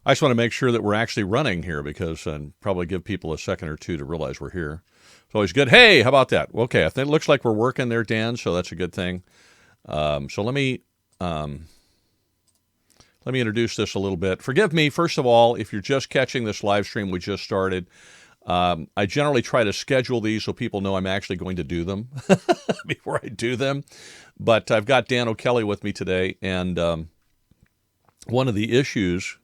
I just want to make sure that we're actually running here because probably give people a second or two to realize we're here. It's always good. Hey, how about that? Okay, I think it looks like we're working there, Dan, so that's a good thing. So let me introduce this a little bit. Forgive me, first of all, if you're just catching this live stream we just started. I generally try to schedule these so people know I'm actually going to do them before I do them. But I've got Dan O'Kelly with me today, and one of the issues,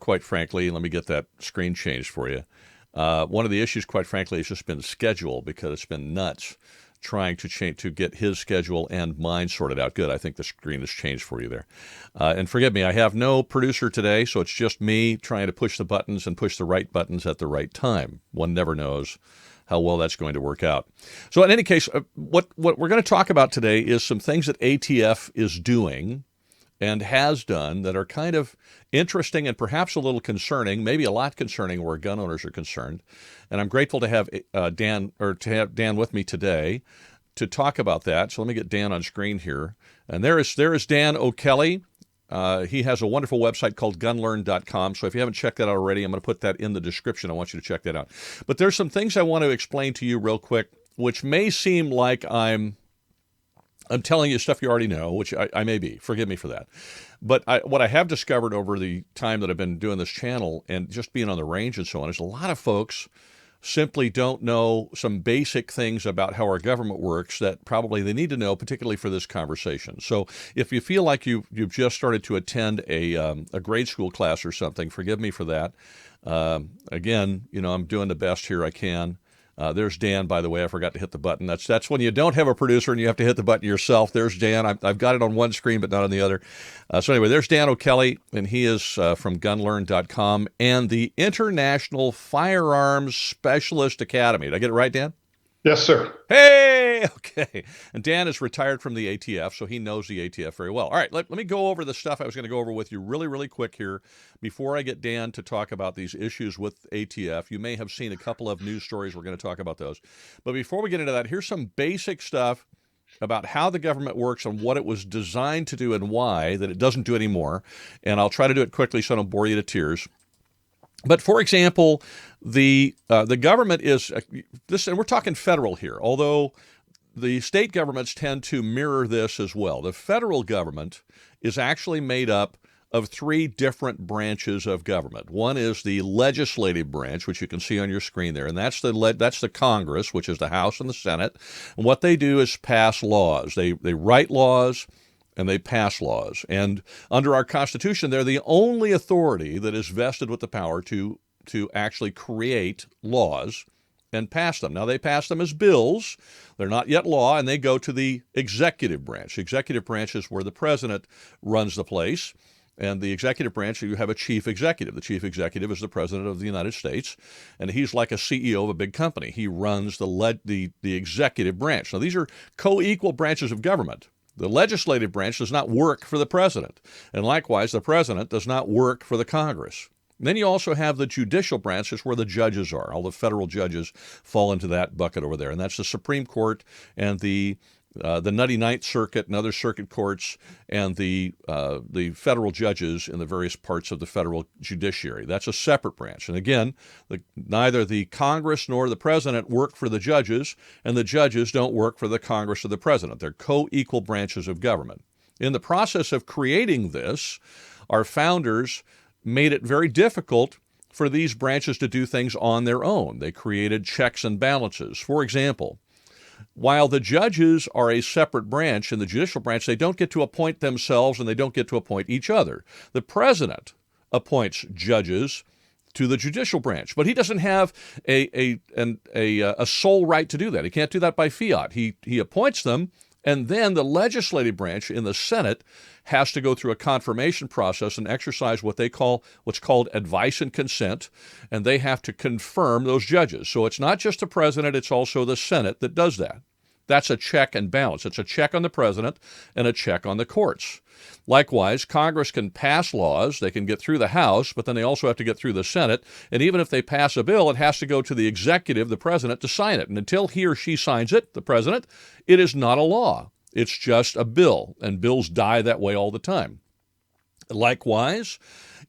quite frankly, let me get that screen changed for you. One of the issues, quite frankly, has just been schedule because it's been nuts trying to get his schedule and mine sorted out. Good, I think the screen has changed for you there. And forgive me, I have no producer today, so it's just me trying to push the buttons and push the right buttons at the right time. One never knows how well that's going to work out. So in any case, what we're going to talk about today is some things that ATF is doing and has done that are kind of interesting and perhaps a little concerning, maybe a lot concerning where gun owners are concerned. And I'm grateful to have Dan with me today to talk about that. So let me get Dan on screen here. And there is Dan O'Kelly. He has a wonderful website called gunlearn.com. So if you haven't checked that out already, I'm going to put that in the description. I want you to check that out. But there's some things I want to explain to you real quick, which may seem like I'm telling you stuff you already know, which I may be. Forgive me for that. But what I have discovered over the time that I've been doing this channel and just being on the range and so on is a lot of folks simply don't know some basic things about how our government works that probably they need to know, particularly for this conversation. So if you feel like you've just started to attend a grade school class or something, forgive me for that. Again, I'm doing the best here I can. There's Dan, by the way. I forgot to hit the button. That's when you don't have a producer and you have to hit the button yourself. There's Dan. I've got it on one screen, but not on the other. So anyway, there's Dan O'Kelly, and he is from gunlearn.com and the International Firearms Specialist Academy. Did I get it right, Dan? Yes, sir. Hey, okay. And Dan is retired from the ATF, so he knows the ATF very well. All right, let me go over the stuff I was going to go over with you really, really quick here before I get Dan to talk about these issues with ATF. You may have seen a couple of news stories. We're going to talk about those. But before we get into that, here's some basic stuff about how the government works and what it was designed to do and why that it doesn't do anymore. And I'll try to do it quickly so I don't bore you to tears. But for example, the government is this, and we're talking federal here, although the state governments tend to mirror this as well. The federal government is actually made up of three different branches of government. One is the legislative branch, which you can see on your screen there, and that's the Congress, which is the House and the Senate. And what they do is pass laws. They write laws and they pass laws. And under our Constitution, they're the only authority that is vested with the power to actually create laws and pass them. Now, they pass them as bills. They're not yet law, and they go to the executive branch. The executive branch is where the president runs the place. And the executive branch, you have a chief executive. The chief executive is the president of the United States, and he's like a CEO of a big company. He runs the executive branch. Now, these are co-equal branches of government. The legislative branch does not work for the president, and likewise, the president does not work for the Congress. And then you also have the judicial branch, is where the judges are. All the federal judges fall into that bucket over there, and that's the Supreme Court and the Nutty Ninth Circuit and other circuit courts and the federal judges in the various parts of the federal judiciary. That's a separate branch. And again, neither the Congress nor the president work for the judges, and the judges don't work for the Congress or the president. They're co-equal branches of government. In the process of creating this, our founders made it very difficult for these branches to do things on their own. They created checks and balances. For example, while the judges are a separate branch in the judicial branch, they don't get to appoint themselves and they don't get to appoint each other. The president appoints judges to the judicial branch, but he doesn't have a sole right to do that. He can't do that by fiat. He appoints them, and then the legislative branch in the Senate has to go through a confirmation process and exercise what's called advice and consent, and they have to confirm those judges. So it's not just the president, it's also the Senate that does that. That's a check and balance. It's a check on the president and a check on the courts. Likewise, Congress can pass laws. They can get through the House, but then they also have to get through the Senate. And even if they pass a bill, it has to go to the executive, the president, to sign it. And until he or she signs it, the president, it is not a law. It's just a bill, and bills die that way all the time. Likewise,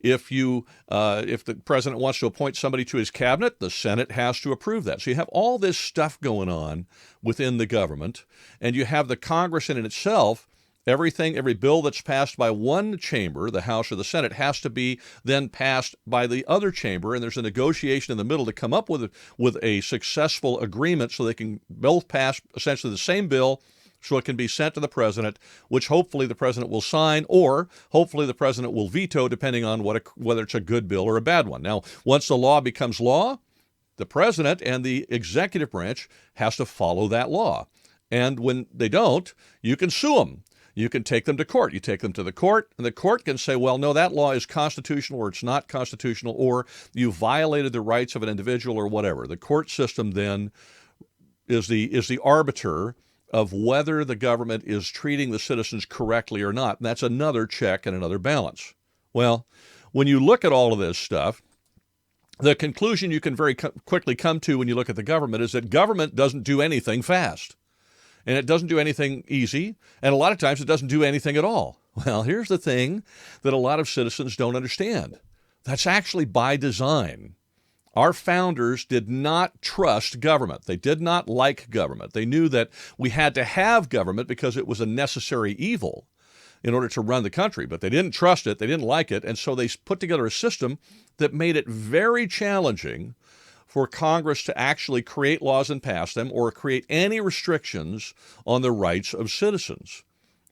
if the president wants to appoint somebody to his cabinet, the Senate has to approve that. So you have all this stuff going on within the government, and you have the Congress in itself. Every bill that's passed by one chamber, the House or the Senate, has to be then passed by the other chamber, and there's a negotiation in the middle to come up with a successful agreement so they can both pass essentially the same bill, so it can be sent to the president, which hopefully the president will sign, or hopefully the president will veto, depending on whether it's a good bill or a bad one. Now, once the law becomes law, the president and the executive branch has to follow that law. And when they don't, you can sue them. You can take them to court. You take them to the court, and the court can say, well, no, that law is constitutional or it's not constitutional, or you violated the rights of an individual or whatever. The court system then is the arbiter of whether the government is treating the citizens correctly or not. And that's another check and another balance. Well, when you look at all of this stuff, the conclusion you can very quickly come to when you look at the government is that government doesn't do anything fast. And it doesn't do anything easy, and a lot of times it doesn't do anything at all. Well, here's the thing that a lot of citizens don't understand. That's actually by design. Our founders did not trust government. They did not like government. They knew that we had to have government because it was a necessary evil in order to run the country, but they didn't trust it, they didn't like it, and so they put together a system that made it very challenging for Congress to actually create laws and pass them or create any restrictions on the rights of citizens.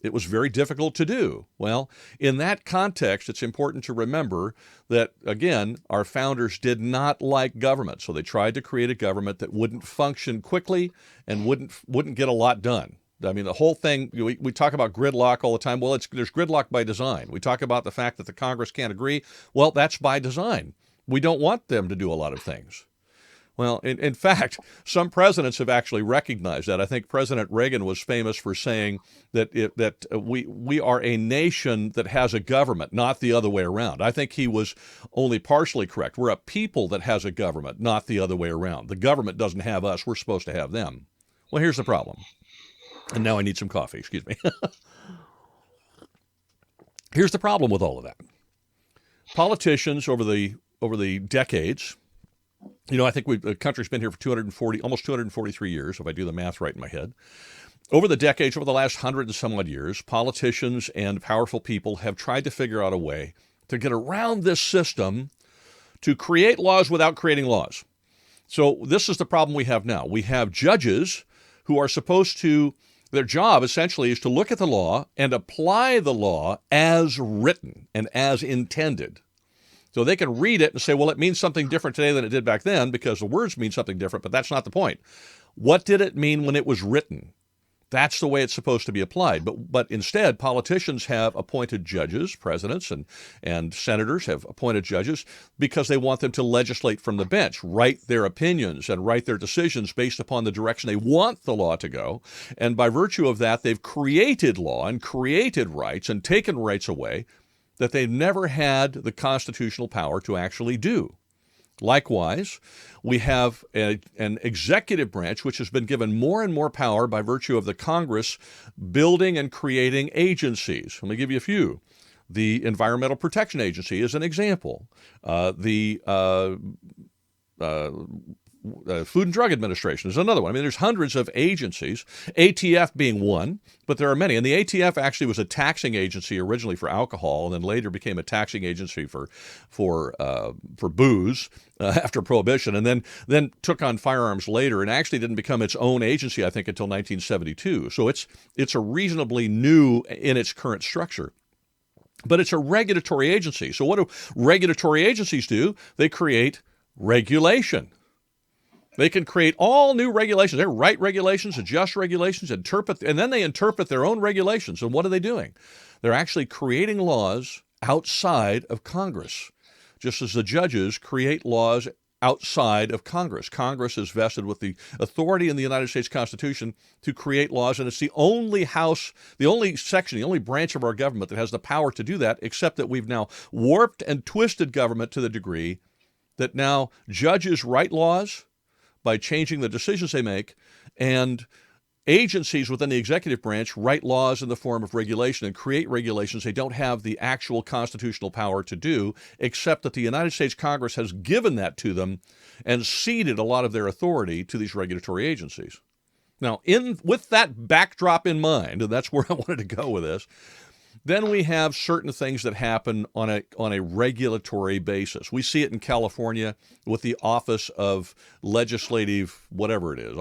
It was very difficult to do. Well, in that context, it's important to remember that, again, our founders did not like government, so they tried to create a government that wouldn't function quickly and wouldn't get a lot done. I mean, the whole thing, we talk about gridlock all the time. Well, there's gridlock by design. We talk about the fact that the Congress can't agree. Well, that's by design. We don't want them to do a lot of things. Well, in fact, some presidents have actually recognized that. I think President Reagan was famous for saying that we are a nation that has a government, not the other way around. I think he was only partially correct. We're a people that has a government, not the other way around. The government doesn't have us. We're supposed to have them. Well, here's the problem. And now I need some coffee. Excuse me. Here's the problem with all of that. Politicians over the decades. I think the country's been here for almost 243 years, if I do the math right in my head. Over the decades, over the last 100 and some odd years, politicians and powerful people have tried to figure out a way to get around this system to create laws without creating laws. So this is the problem we have now. We have judges who are supposed to, their job essentially is to look at the law and apply the law as written and as intended. So they can read it and say, well, it means something different today than it did back then because the words mean something different, but that's not the point. What did it mean when it was written? That's the way it's supposed to be applied. But instead, politicians have appointed judges, presidents and senators have appointed judges because they want them to legislate from the bench, write their opinions and write their decisions based upon the direction they want the law to go. And by virtue of that, they've created law and created rights and taken rights away that they've never had the constitutional power to actually do. Likewise, we have an executive branch which has been given more and more power by virtue of the Congress building and creating agencies. Let me give you a few. The Environmental Protection Agency is an example. The Food and Drug Administration is another one. I mean, there's hundreds of agencies, ATF being one, but there are many. And the ATF actually was a taxing agency originally for alcohol, and then later became a taxing agency for booze after Prohibition, and then took on firearms later, and actually didn't become its own agency, I think, until 1972. So it's a reasonably new in its current structure. But it's a regulatory agency. So what do regulatory agencies do? They create regulation. They can create all new regulations. They write regulations, adjust regulations, interpret, and then they interpret their own regulations. And what are they doing? They're actually creating laws outside of Congress, just as the judges create laws outside of Congress. Congress is vested with the authority in the United States Constitution to create laws, and it's the only house, the only section, the only branch of our government that has the power to do that, except that we've now warped and twisted government to the degree that now judges write laws by changing the decisions they make, and agencies within the executive branch write laws in the form of regulation and create regulations they don't have the actual constitutional power to do, except that the United States Congress has given that to them and ceded a lot of their authority to these regulatory agencies. Now, with that backdrop in mind, and that's where I wanted to go with this, then we have certain things that happen on a regulatory basis. We see it in California with the Office of Legislative, whatever it is,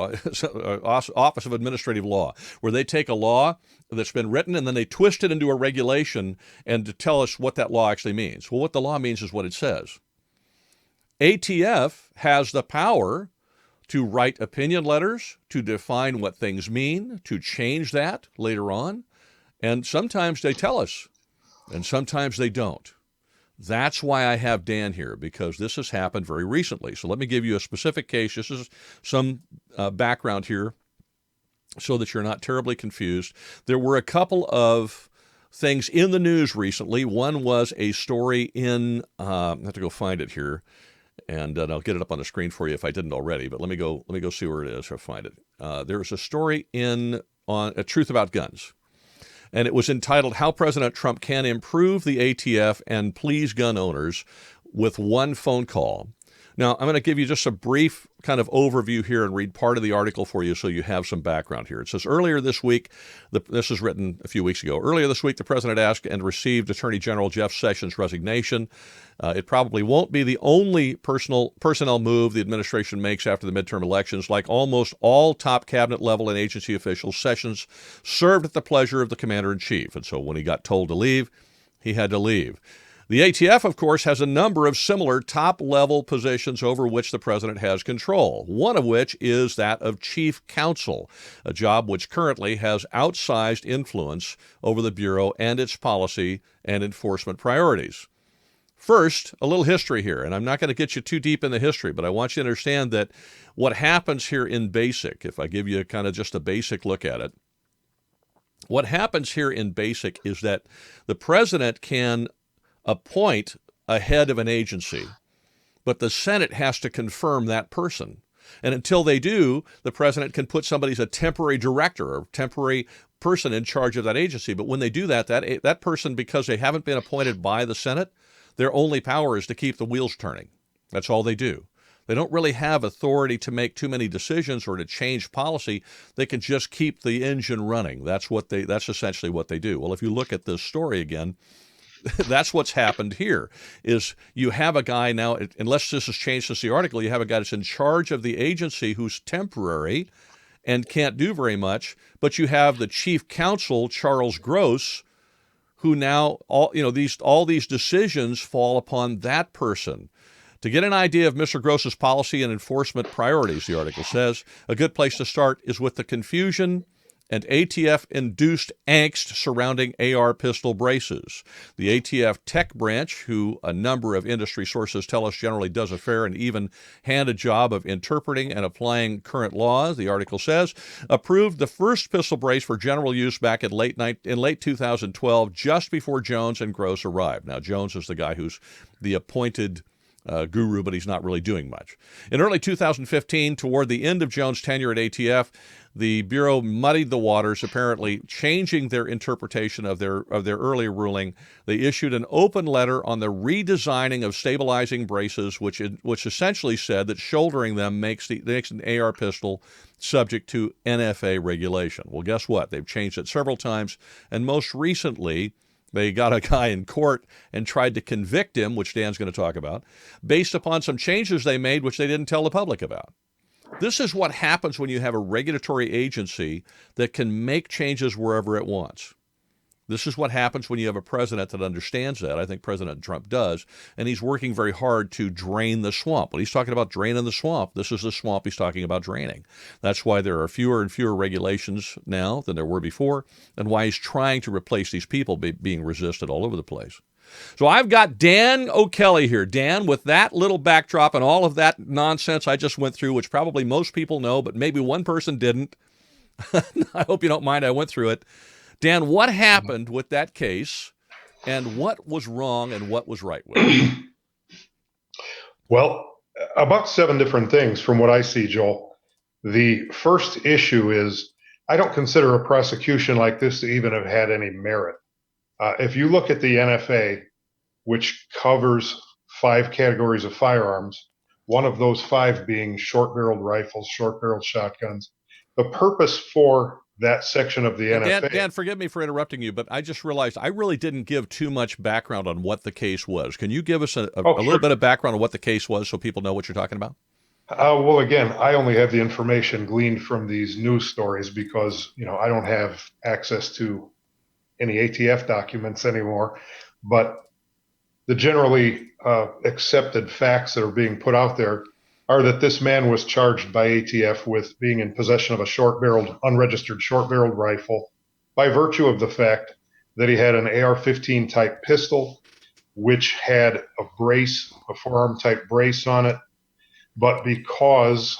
Office of Administrative Law, where they take a law that's been written and then they twist it into a regulation and to tell us what that law actually means. Well, what the law means is what it says. ATF has the power to write opinion letters, to define what things mean, to change that later on. And sometimes they tell us, and sometimes they don't. That's why I have Dan here, because this has happened very recently. So let me give you a specific case. This is some background here so that you're not terribly confused. There were a couple of things in the news recently. One was a story in, I have to go find it here, and I'll get it up on the screen for you if I didn't already, but let me go see where it is or find it. There was a story on A Truth About Guns. And it was entitled, How President Trump Can Improve the ATF and Please Gun Owners with One Phone Call. Now, I'm going to give you just a brief kind of overview here and read part of the article for you so you have some background here. It says, earlier this week, this is written a few weeks ago, earlier this week, the president asked and received Attorney General Jeff Sessions' resignation. It probably won't be the only personnel move the administration makes after the midterm elections. Like almost all top cabinet level and agency officials, Sessions served at the pleasure of the commander-in-chief. And so when he got told to leave, he had to leave. The ATF, of course, has a number of similar top-level positions over which the president has control, one of which is that of chief counsel, a job which currently has outsized influence over the Bureau and its policy and enforcement priorities. First, a little history here, and I'm not going to get you too deep in the history, but I want you to understand that what happens here in basic, if I give you kind of just a basic look at it, what happens here in basic is that the president can appoint a head of an agency, but the Senate has to confirm that person. And until they do, the president can put somebody as a temporary director or temporary person in charge of that agency. But when they do that, that person, because they haven't been appointed by the Senate, their only power is to keep the wheels turning. That's all they do. They don't really have authority to make too many decisions or to change policy. They can just keep the engine running. That's essentially what they do. Well, if you look at this story again, that's what's happened here, is you have a guy now, unless this has changed since the article, you have a guy that's in charge of the agency who's temporary and can't do very much, but you have the chief counsel, Charles Gross, who now, all these decisions fall upon that person. To get an idea of Mr. Gross's policy and enforcement priorities, the article says, a good place to start is with the confusion and ATF-induced angst surrounding AR pistol braces. The ATF tech branch, who a number of industry sources tell us generally does a fair and even handed job of interpreting and applying current laws, the article says, approved the first pistol brace for general use back in late 2012, just before Jones and Gross arrived. Now, Jones is the guy who's the appointed guru, but he's not really doing much. In early 2015, toward the end of Jones' tenure at ATF, the Bureau muddied the waters, apparently changing their interpretation of their earlier ruling. They issued an open letter on the redesigning of stabilizing braces, which essentially said that shouldering them makes an AR pistol subject to NFA regulation. Well, guess what? They've changed it several times, and most recently, they got a guy in court and tried to convict him, which Dan's going to talk about, based upon some changes they made, which they didn't tell the public about. This is what happens when you have a regulatory agency that can make changes wherever it wants. This is what happens when you have a president that understands that. I think President Trump does, and he's working very hard to drain the swamp. When he's talking about draining the swamp, this is the swamp he's talking about draining. That's why there are fewer and fewer regulations now than there were before, and why he's trying to replace these people being resisted all over the place. So I've got Dan O'Kelly here. Dan, with that little backdrop and all of that nonsense I just went through, which probably most people know, but maybe one person didn't. I hope you don't mind I went through it. Dan, what happened with that case, and what was wrong and what was right with it? Well, about 7 different things from what I see, Joel. The first issue is I don't consider a prosecution like this to even have had any merit. If you look at the NFA, which covers 5 categories of firearms, one of those 5 being short-barreled rifles, short-barreled shotguns, the purpose for that section of the And Dan, NFA. Dan, forgive me for interrupting you, but I just realized I really didn't give too much background on what the case was. Can you give us a Oh, little sure. bit of background on what the case was so people know what you're talking about? Well, again, I only have the information gleaned from these news stories because, I don't have access to any ATF documents anymore. But the generally accepted facts that are being put out there are that this man was charged by ATF with being in possession of a short-barreled, unregistered short-barreled rifle by virtue of the fact that he had an AR-15 type pistol, which had a brace, a forearm type brace on it. But because,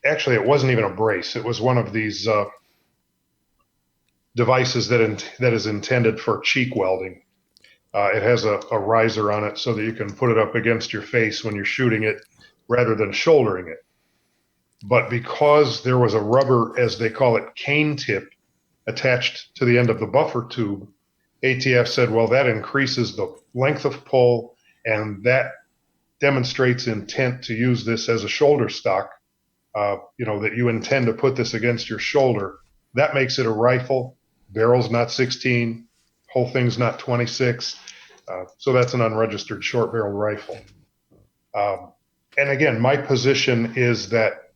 actually, it wasn't even a brace, it was one of these devices that is intended for cheek welding. It has a riser on it so that you can put it up against your face when you're shooting it rather than shouldering it. But because there was a rubber, as they call it, cane tip attached to the end of the buffer tube, ATF said, well, that increases the length of pull and that demonstrates intent to use this as a shoulder stock, that you intend to put this against your shoulder. That makes it a rifle. Barrel's not 16, whole thing's not 26. So that's an unregistered short barrel rifle. And again, my position is that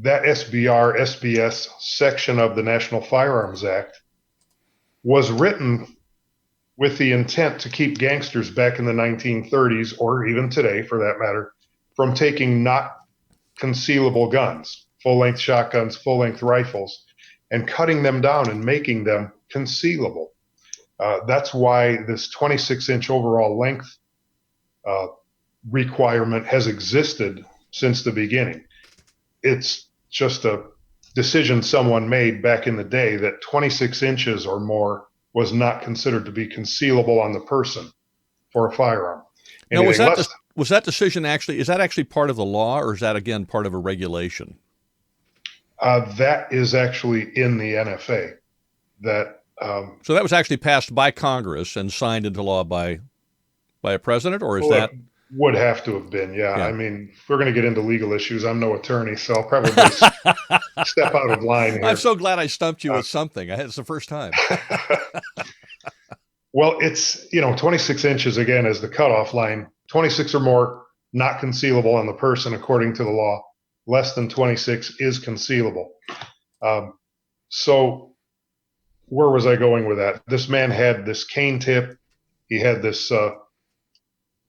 SBR, SBS section of the National Firearms Act was written with the intent to keep gangsters back in the 1930s, or even today for that matter, from taking not concealable guns, full-length shotguns, full-length rifles, and cutting them down and making them concealable. That's why this 26-inch overall length requirement has existed since the beginning. It's just a decision someone made back in the day that 26 inches or more was not considered to be concealable on the person for a firearm. Now, Anything less, was that decision actually, is that actually part of the law, or is that again part of a regulation? that is actually in the NFA. That So that was actually passed by Congress and signed into law by a president, or is that? would have to have been, yeah. Yeah. I mean, if we're going to get into legal issues, I'm no attorney, so I'll probably step out of line here. I'm so glad I stumped you with something. It's the first time. Well, it's, 26 inches again is the cutoff line. 26 or more, not concealable on the person according to the law. Less than 26 is concealable. So where was I going with that? This man had this cane tip. He had this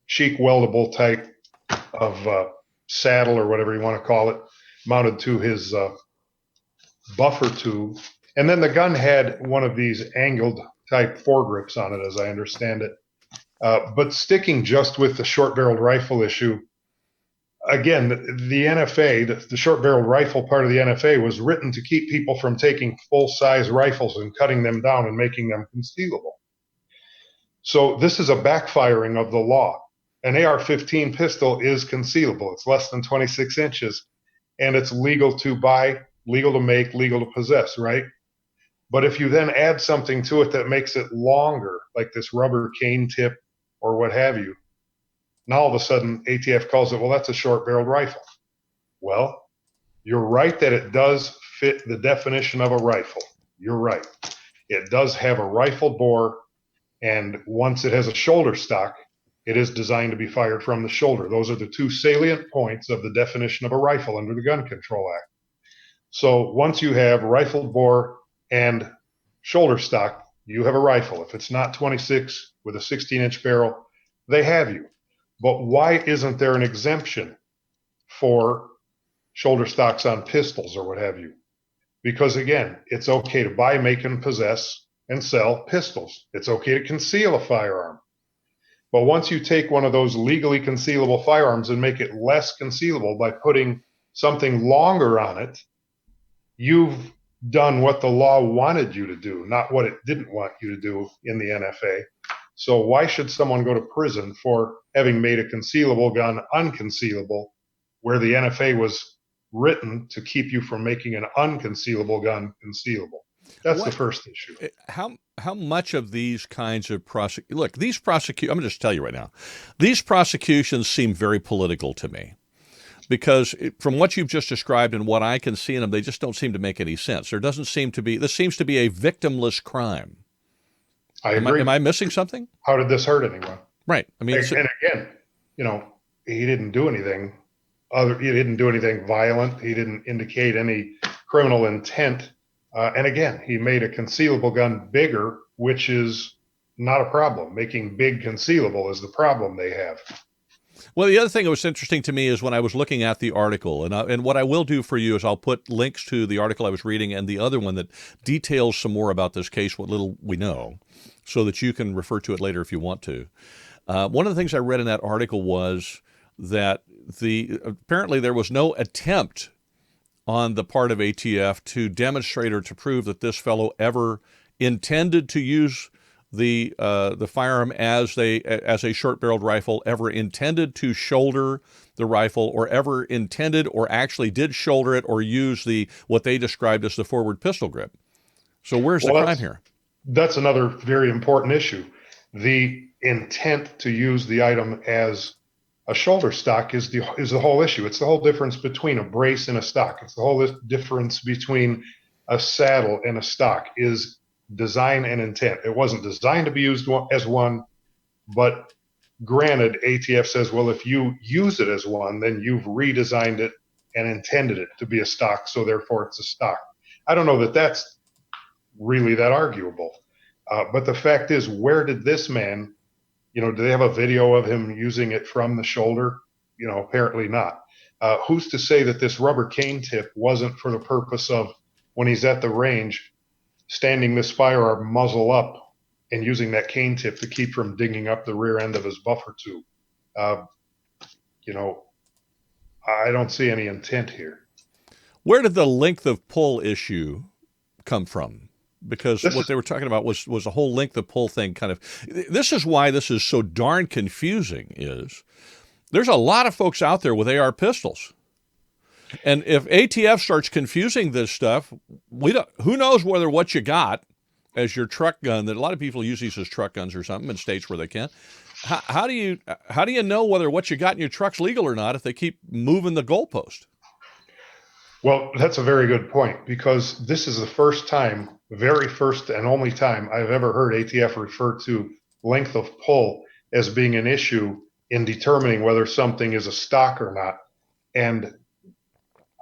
cheek weldable type of saddle or whatever you want to call it, mounted to his buffer tube. And then the gun had one of these angled type foregrips on it, as I understand it. But sticking just with the short barreled rifle issue, again, the NFA, the short barreled rifle part of the NFA was written to keep people from taking full size rifles and cutting them down and making them concealable. So this is a backfiring of the law. An AR-15 pistol is concealable. It's less than 26 inches, and it's legal to buy, legal to make, legal to possess, right? But if you then add something to it that makes it longer, like this rubber cane tip or what have you, now all of a sudden ATF calls it, well, that's a short-barreled rifle. Well, you're right that it does fit the definition of a rifle. You're right. It does have a rifle bore, and once it has a shoulder stock, it is designed to be fired from the shoulder. Those are the two salient points of the definition of a rifle under the Gun Control Act. So once you have rifle bore and shoulder stock, you have a rifle. If it's not 26 with a 16-inch barrel, they have you. But why isn't there an exemption for shoulder stocks on pistols or what have you? Because again, it's okay to buy, make, and possess and sell pistols. It's okay to conceal a firearm. But once you take one of those legally concealable firearms and make it less concealable by putting something longer on it, you've done what the law wanted you to do, not what it didn't want you to do in the NFA. So why should someone go to prison for having made a concealable gun unconcealable, where the NFA was written to keep you from making an unconcealable gun concealable. That's the first issue. How much of these kinds of look, these I'm going to just tell you right now, these prosecutions seem very political to me, because from what you've just described and what I can see in them, they just don't seem to make any sense. There doesn't seem to be, this seems to be a victimless crime. I agree. Am I missing something? How did this hurt anyone? Right. I mean, and again, he didn't do anything he didn't do anything violent. He didn't indicate any criminal intent. And again, he made a concealable gun bigger, which is not a problem. Making big concealable is the problem they have. Well, the other thing that was interesting to me is when I was looking at the article, and what I will do for you is I'll put links to the article I was reading and the other one that details some more about this case, what little we know, so that you can refer to it later if you want to. One of the things I read in that article was that apparently there was no attempt on the part of ATF to demonstrate or to prove that this fellow ever intended to use the firearm as a short-barreled rifle, ever intended to shoulder the rifle, or ever intended or actually did shoulder it or use what they described as the forward pistol grip. So where's the crime here? That's another very important issue. The intent to use the item as a shoulder stock is the whole issue. It's the whole difference between a brace and a stock. It's the whole difference between a saddle and a stock is design and intent. It wasn't designed to be used as one, but granted, ATF says, well, if you use it as one, then you've redesigned it and intended it to be a stock, so therefore it's a stock. I don't know that that's really that arguable. But the fact is, where did this man, do they have a video of him using it from the shoulder? Apparently not. Who's to say that this rubber cane tip wasn't for the purpose of, when he's at the range, standing this firearm muzzle up and using that cane tip to keep from digging up the rear end of his buffer tube? I don't see any intent here. Where did the length of pull issue come from? Because what they were talking about was a whole length of pull thing. This is why this is so darn confusing. Is there's a lot of folks out there with AR pistols, and if ATF starts confusing this stuff, who knows whether what you got as your truck gun, that a lot of people use these as truck guns or something in states where they can. How do you know whether what you got in your truck's legal or not if they keep moving the goalpost? Well, that's a very good point, because this is the very first and only time I've ever heard ATF refer to length of pull as being an issue in determining whether something is a stock or not. And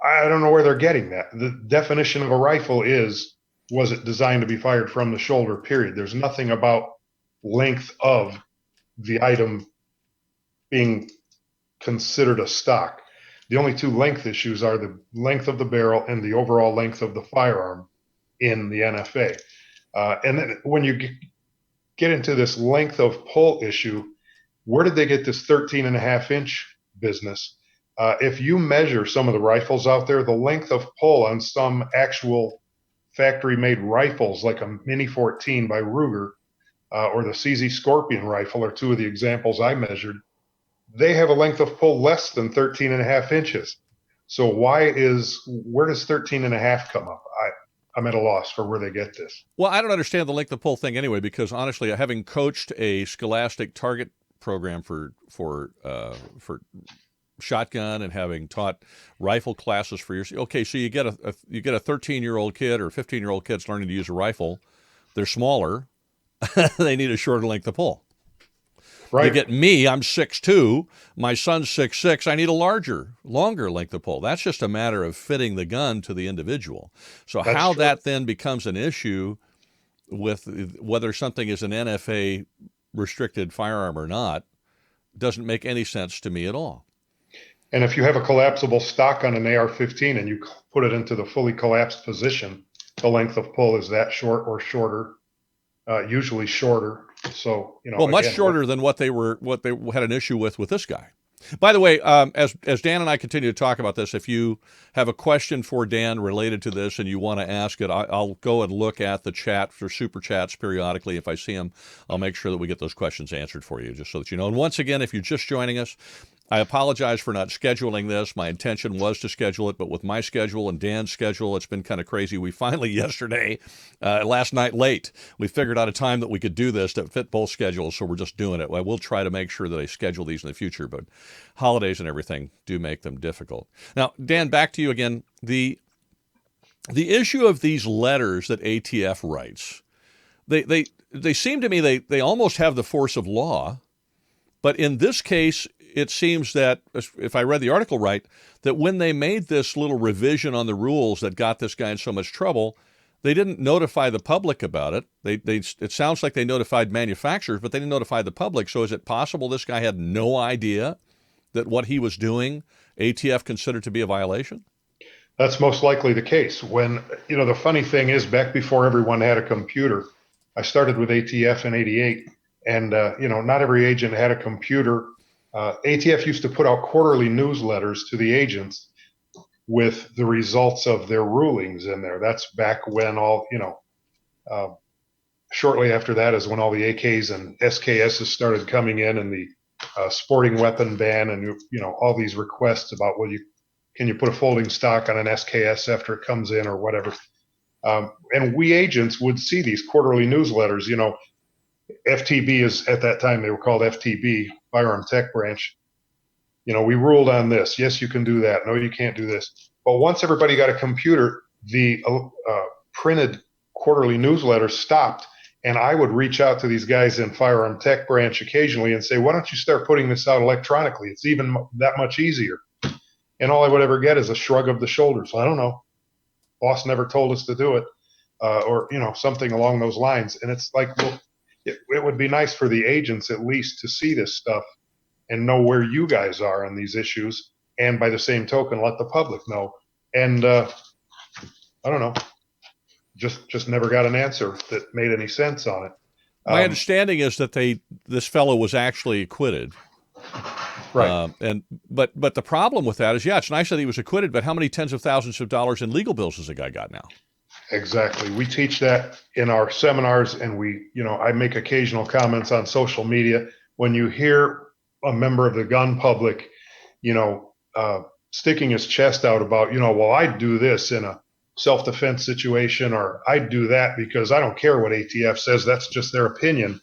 I don't know where they're getting that. The definition of a rifle was it designed to be fired from the shoulder, period. There's nothing about length of the item being considered a stock. The only two length issues are the length of the barrel and the overall length of the firearm in the NFA. And then when you get into this length of pull issue, where did they get this 13.5-inch business? If you measure some of the rifles out there, the length of pull on some actual factory-made rifles, like a Mini 14 by Ruger or the CZ Scorpion rifle, are two of the examples I measured, they have a length of pull less than 13.5 inches. So where does 13.5 come up? I'm at a loss for where they get this. Well, I don't understand the length of pull thing anyway, because honestly, having coached a scholastic target program for shotgun and having taught rifle classes for years, okay, so you get a 13-year-old kid or 15-year-old kid's learning to use a rifle. They're smaller. They need a shorter length of pull. Right. You get me, I'm 6'2", my son's 6'6", I need a longer length of pull. That's just a matter of fitting the gun to the individual. So that's how true. That then becomes an issue with whether something is an NFA restricted firearm or not doesn't make any sense to me at all. And if you have a collapsible stock on an AR-15 and you put it into the fully collapsed position, the length of pull is that short or shorter, usually shorter. So, well, much shorter than what they had an issue with this guy. By the way, as Dan and I continue to talk about this, if you have a question for Dan related to this and you want to ask it, I'll go and look at the chat for super chats periodically. If I see them, I'll make sure that we get those questions answered for you, just so that you know. And once again, if you're just joining us, I apologize for not scheduling this. My intention was to schedule it, but with my schedule and Dan's schedule, it's been kind of crazy. We finally, yesterday, last night late, we figured out a time that we could do this that fit both schedules, so we're just doing it. I will try to make sure that I schedule these in the future, but holidays and everything do make them difficult. Now, Dan, back to you again. The issue of these letters that ATF writes, they seem to me they almost have the force of law, but in this case, it seems that, if I read the article right, that when they made this little revision on the rules that got this guy in so much trouble, they didn't notify the public about it. It sounds like they notified manufacturers, but they didn't notify the public. So is it possible this guy had no idea that what he was doing, ATF considered to be a violation? That's most likely the case. When, the funny thing is, back before everyone had a computer, I started with ATF in '88, and, not every agent had a computer. ATF used to put out quarterly newsletters to the agents with the results of their rulings in there. That's back when shortly after that is when all the AKs and SKSs started coming in, and the sporting weapon ban, and, all these requests about, can you put a folding stock on an SKS after it comes in or whatever. And we agents would see these quarterly newsletters. FTB is, at that time, they were called FTB, Firearm Tech Branch. We ruled on this. Yes, you can do that. No, you can't do this. But once everybody got a computer, the printed quarterly newsletter stopped. And I would reach out to these guys in Firearm Tech Branch occasionally and say, why don't you start putting this out electronically? It's even that much easier. And all I would ever get is a shrug of the shoulders. I don't know. Boss never told us to do it, or, something along those lines. And it's like, well, it would be nice for the agents at least to see this stuff and know where you guys are on these issues. And by the same token, let the public know. And I don't know, just never got an answer that made any sense on it. My understanding is that this fellow was actually acquitted. Right. But the problem with that is, yeah, it's nice that he was acquitted, but how many tens of thousands of dollars in legal bills has the guy got now? Exactly. We teach that in our seminars, and I make occasional comments on social media. When you hear a member of the gun public, sticking his chest out about, well, I'd do this in a self-defense situation, or I'd do that because I don't care what ATF says. That's just their opinion.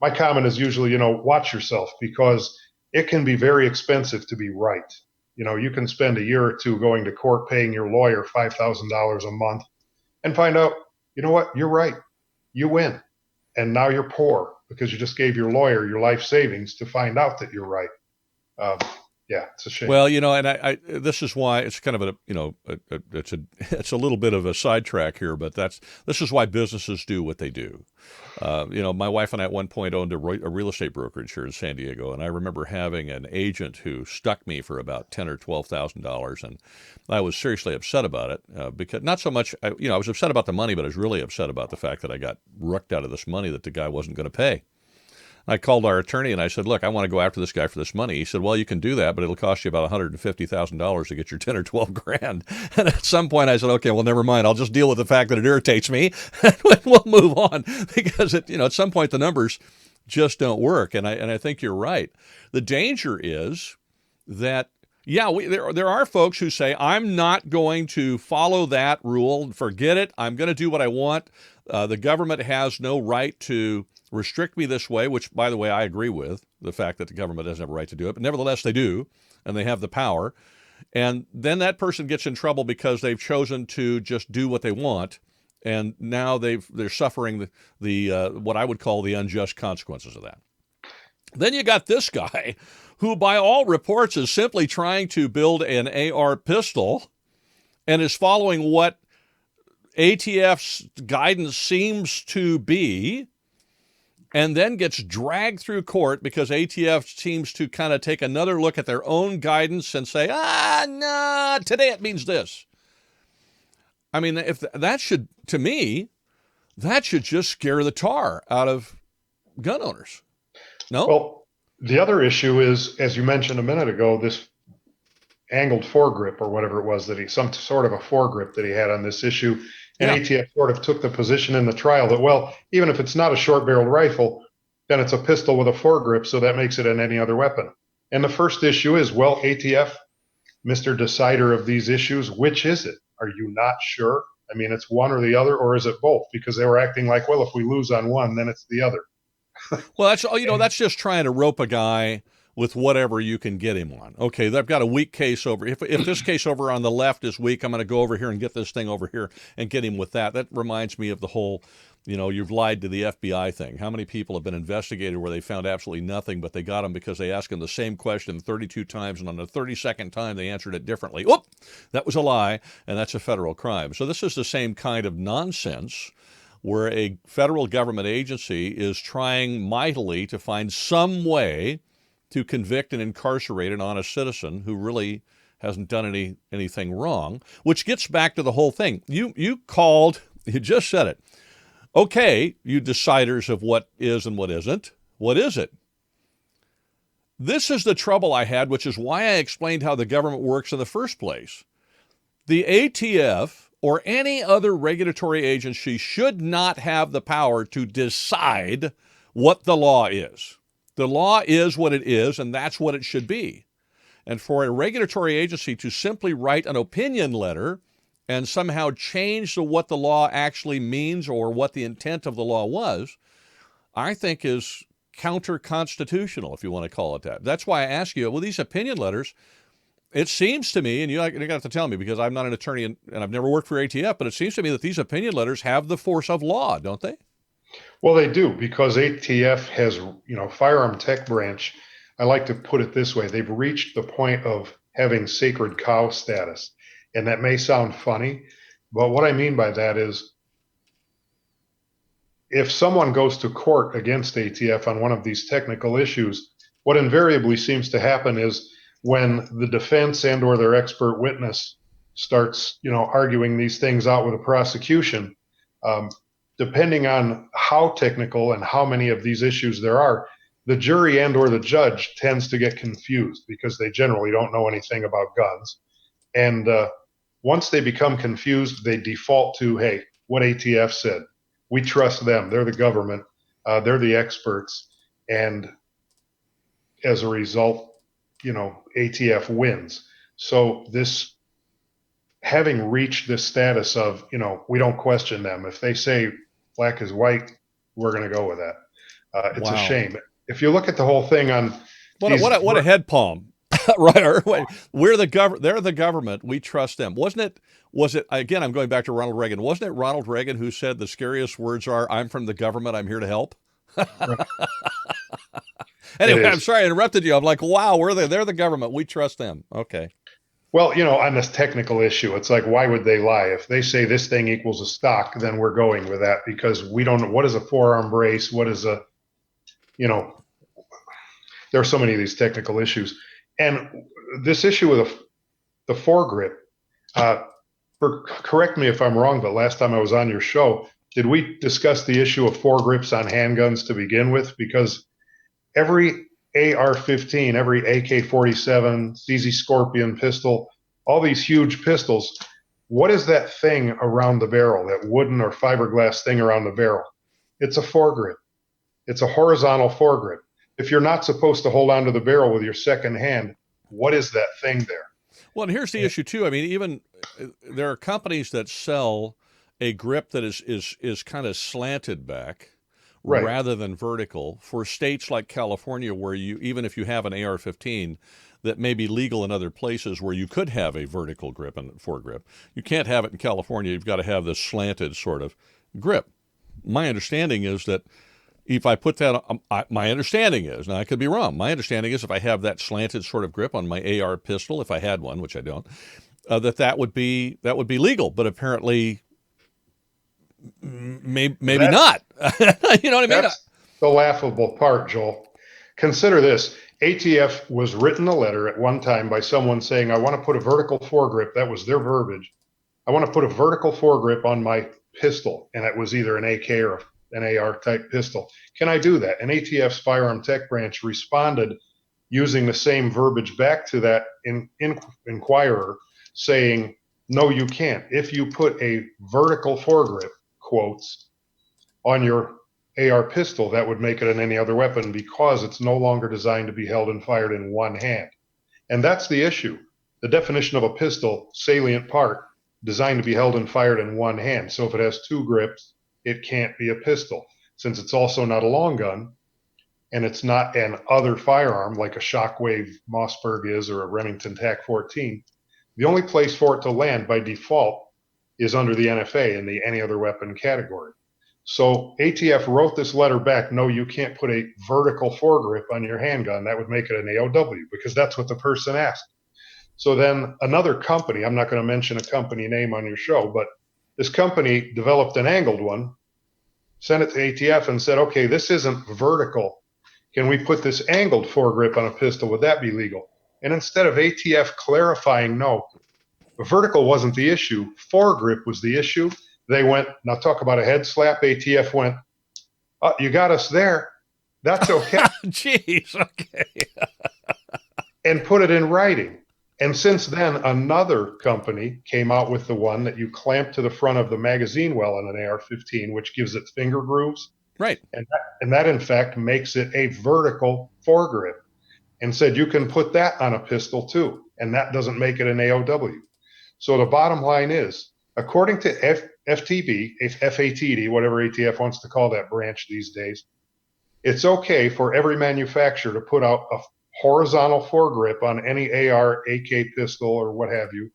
My comment is usually, watch yourself, because it can be very expensive to be right. You can spend a year or two going to court paying your lawyer $5,000 a month and find out, you know what, you're right. You win. And now you're poor because you just gave your lawyer your life savings to find out that you're right. Yeah, it's a shame. Well, and I this is why it's kind of it's a little bit of a sidetrack here, but this is why businesses do what they do. My wife and I at one point owned a real estate brokerage here in San Diego, and I remember having an agent who stuck me for about $10,000 or $12,000, and I was seriously upset about it because not so much, I was upset about the money, but I was really upset about the fact that I got rooked out of this money that the guy wasn't going to pay. I called our attorney and I said, look, I want to go after this guy for this money. He said, well, you can do that, but it'll cost you about $150,000 to get your 10 or 12 grand. And at some point I said, okay, well, never mind. I'll just deal with the fact that it irritates me and we'll move on, because at some point the numbers just don't work. And I think you're right. The danger is that, yeah, there are folks who say, I'm not going to follow that rule. Forget it. I'm going to do what I want. The government has no right to restrict me this way, which, by the way, I agree with, the fact that the government doesn't have a right to do it, but nevertheless they do, and they have the power. And then that person gets in trouble because they've chosen to just do what they want, and now they're suffering the what I would call the unjust consequences of that. Then you got this guy who, by all reports, is simply trying to build an AR pistol and is following what ATF's guidance seems to be, and then gets dragged through court because ATF seems to kind of take another look at their own guidance and say, no, today it means this. I mean, if that should, to me, that should just scare the tar out of gun owners. No? Well, the other issue is, as you mentioned a minute ago, this angled foregrip or whatever it was some sort of a foregrip that he had on this issue. And ATF sort of took the position in the trial that, well, even if it's not a short-barreled rifle, then it's a pistol with a foregrip, so that makes it in any other weapon. And the first issue is, well, ATF, Mr. Decider of these issues, which is it? Are you not sure? I mean, it's one or the other, or is it both? Because they were acting like, well, if we lose on one, then it's the other. Well, that's, that's just trying to rope a guy with whatever you can get him on. Okay, they've got a weak case over. If this case over on the left is weak, I'm going to go over here and get this thing over here and get him with that. That reminds me of the whole, you've lied to the FBI thing. How many people have been investigated where they found absolutely nothing, but they got them because they asked them the same question 32 times, and on the 32nd time they answered it differently. Oop, that was a lie, and that's a federal crime. So this is the same kind of nonsense where a federal government agency is trying mightily to find some way to convict and incarcerate an honest citizen who really hasn't done anything wrong, which gets back to the whole thing. You just said it. Okay, you deciders of what is and what isn't. What is it? This is the trouble I had, which is why I explained how the government works in the first place. The ATF or any other regulatory agency should not have the power to decide what the law is. The law is what it is, and that's what it should be. And for a regulatory agency to simply write an opinion letter and somehow change what the law actually means or what the intent of the law was, I think is counter-constitutional, if you want to call it that. That's why I ask you, well, these opinion letters, it seems to me, and you're going to have to tell me because I'm not an attorney and I've never worked for ATF, but it seems to me that these opinion letters have the force of law, don't they? Well, they do, because ATF has, firearm tech branch. I like to put it this way. They've reached the point of having sacred cow status. And that may sound funny, but what I mean by that is if someone goes to court against ATF on one of these technical issues, what invariably seems to happen is when the defense and or their expert witness starts, arguing these things out with a prosecution, depending on how technical and how many of these issues there are, the jury and or the judge tends to get confused because they generally don't know anything about guns. And once they become confused, they default to, hey, what ATF said. We trust them. They're the government. They're the experts. And as a result, ATF wins. So this, having reached this status of, we don't question them. If they say black is white, we're going to go with that. It's a shame. If you look at the whole thing on what a head palm. Right. They're the government. We trust them. Was it, again, I'm going back to Ronald Reagan. Wasn't it Ronald Reagan who said the scariest words are, I'm from the government, I'm here to help? Anyway, I'm sorry I interrupted you. I'm like, wow, they're the government. We trust them. Okay. Well, on this technical issue, it's like, why would they lie? If they say this thing equals a stock, then we're going with that because we don't know what is a forearm brace, what is there are so many of these technical issues. And this issue with the foregrip, correct me if I'm wrong, but last time I was on your show, did we discuss the issue of foregrips on handguns to begin with? Because every AR-15, every AK-47, CZ Scorpion pistol, all these huge pistols, what is that thing around the barrel, that wooden or fiberglass thing around the barrel? It's a foregrip. It's a horizontal foregrip. If you're not supposed to hold onto the barrel with your second hand, what is that thing there? Well, and here's the issue too. I mean, even there are companies that sell a grip that is kind of slanted back, right, rather than vertical for states like California, where even if you have an AR-15 that may be legal in other places where you could have a vertical grip and foregrip, you can't have it in California. You've got to have this slanted sort of grip. My understanding is that if I put that on, my understanding is, now I could be wrong, my understanding is if I have that slanted sort of grip on my AR pistol, if I had one, which I don't, that would be legal, but apparently maybe not. You know what I mean? That's the laughable part, Joel. Consider this. ATF was written a letter at one time by someone saying, I want to put a vertical foregrip. That was their verbiage. I want to put a vertical foregrip on my pistol. And it was either an AK or an AR type pistol. Can I do that? And ATF's firearm tech branch responded using the same verbiage back to that inquirer saying, no, you can't. If you put a vertical foregrip, quotes, on your AR pistol, that would make it an any other weapon because it's no longer designed to be held and fired in one hand. And that's the issue. The definition of a pistol, salient part, designed to be held and fired in one hand. So if it has two grips, it can't be a pistol. Since it's also not a long gun, and it's not an other firearm like a Shockwave Mossberg is or a Remington TAC-14, the only place for it to land by default is under the NFA in the any other weapon category. So ATF wrote this letter back, no, you can't put a vertical foregrip on your handgun. That would make it an AOW because that's what the person asked. So then another company, I'm not going to mention a company name on your show, but this company developed an angled one, sent it to ATF and said, okay, this isn't vertical. Can we put this angled foregrip on a pistol? Would that be legal? And instead of ATF clarifying, no, vertical wasn't the issue, foregrip was the issue, they went, now talk about a head slap, ATF went, oh, you got us there. That's okay. Jeez, okay. And put it in writing. And since then, another company came out with the one that you clamp to the front of the magazine well on an AR-15, which gives it finger grooves. Right. And that, in fact, makes it a vertical foregrip. And said you can put that on a pistol, too. And that doesn't make it an AOW. So the bottom line is, according to FTB, FATD, whatever ATF wants to call that branch these days, it's okay for every manufacturer to put out a horizontal foregrip on any AR, AK pistol, or what have you,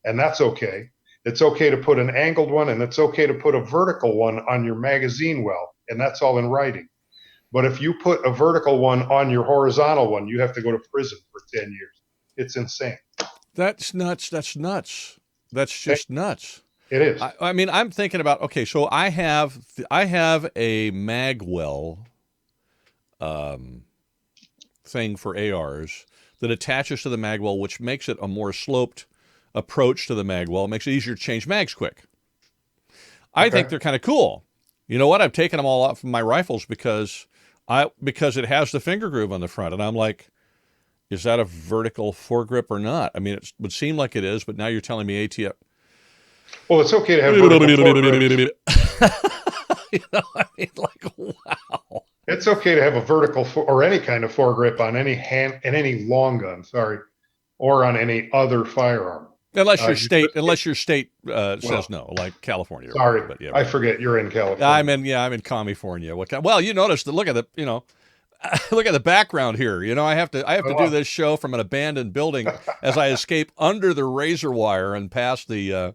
and that's okay. It's okay to put an angled one, and it's okay to put a vertical one on your magazine well, and that's all in writing. But if you put a vertical one on your horizontal one, you have to go to prison for 10 years. It's insane. That's nuts. That's nuts. That's just nuts. It is. I mean, I'm thinking about, okay, so I have a magwell thing for ARs that attaches to the magwell, which makes it a more sloped approach to the magwell. It makes it easier to change mags quick. I think they're kind of cool. You know what? I've taken them all out from my rifles because it has the finger groove on the front, and I'm like, is that a vertical foregrip or not? I mean, it would seem like it is, but now you're telling me ATF. Well, it's okay to have vertical foregrips. You know, I mean, like, wow. It's okay to have a vertical or any kind of foregrip on any hand and any long gun, or on any other firearm. Unless your state says no, like California. Sorry, but yeah, I forget you're in California. I'm in California. Well, you notice that. Look at the background here. You know, I have to do this show from an abandoned building as I escape under the razor wire and past the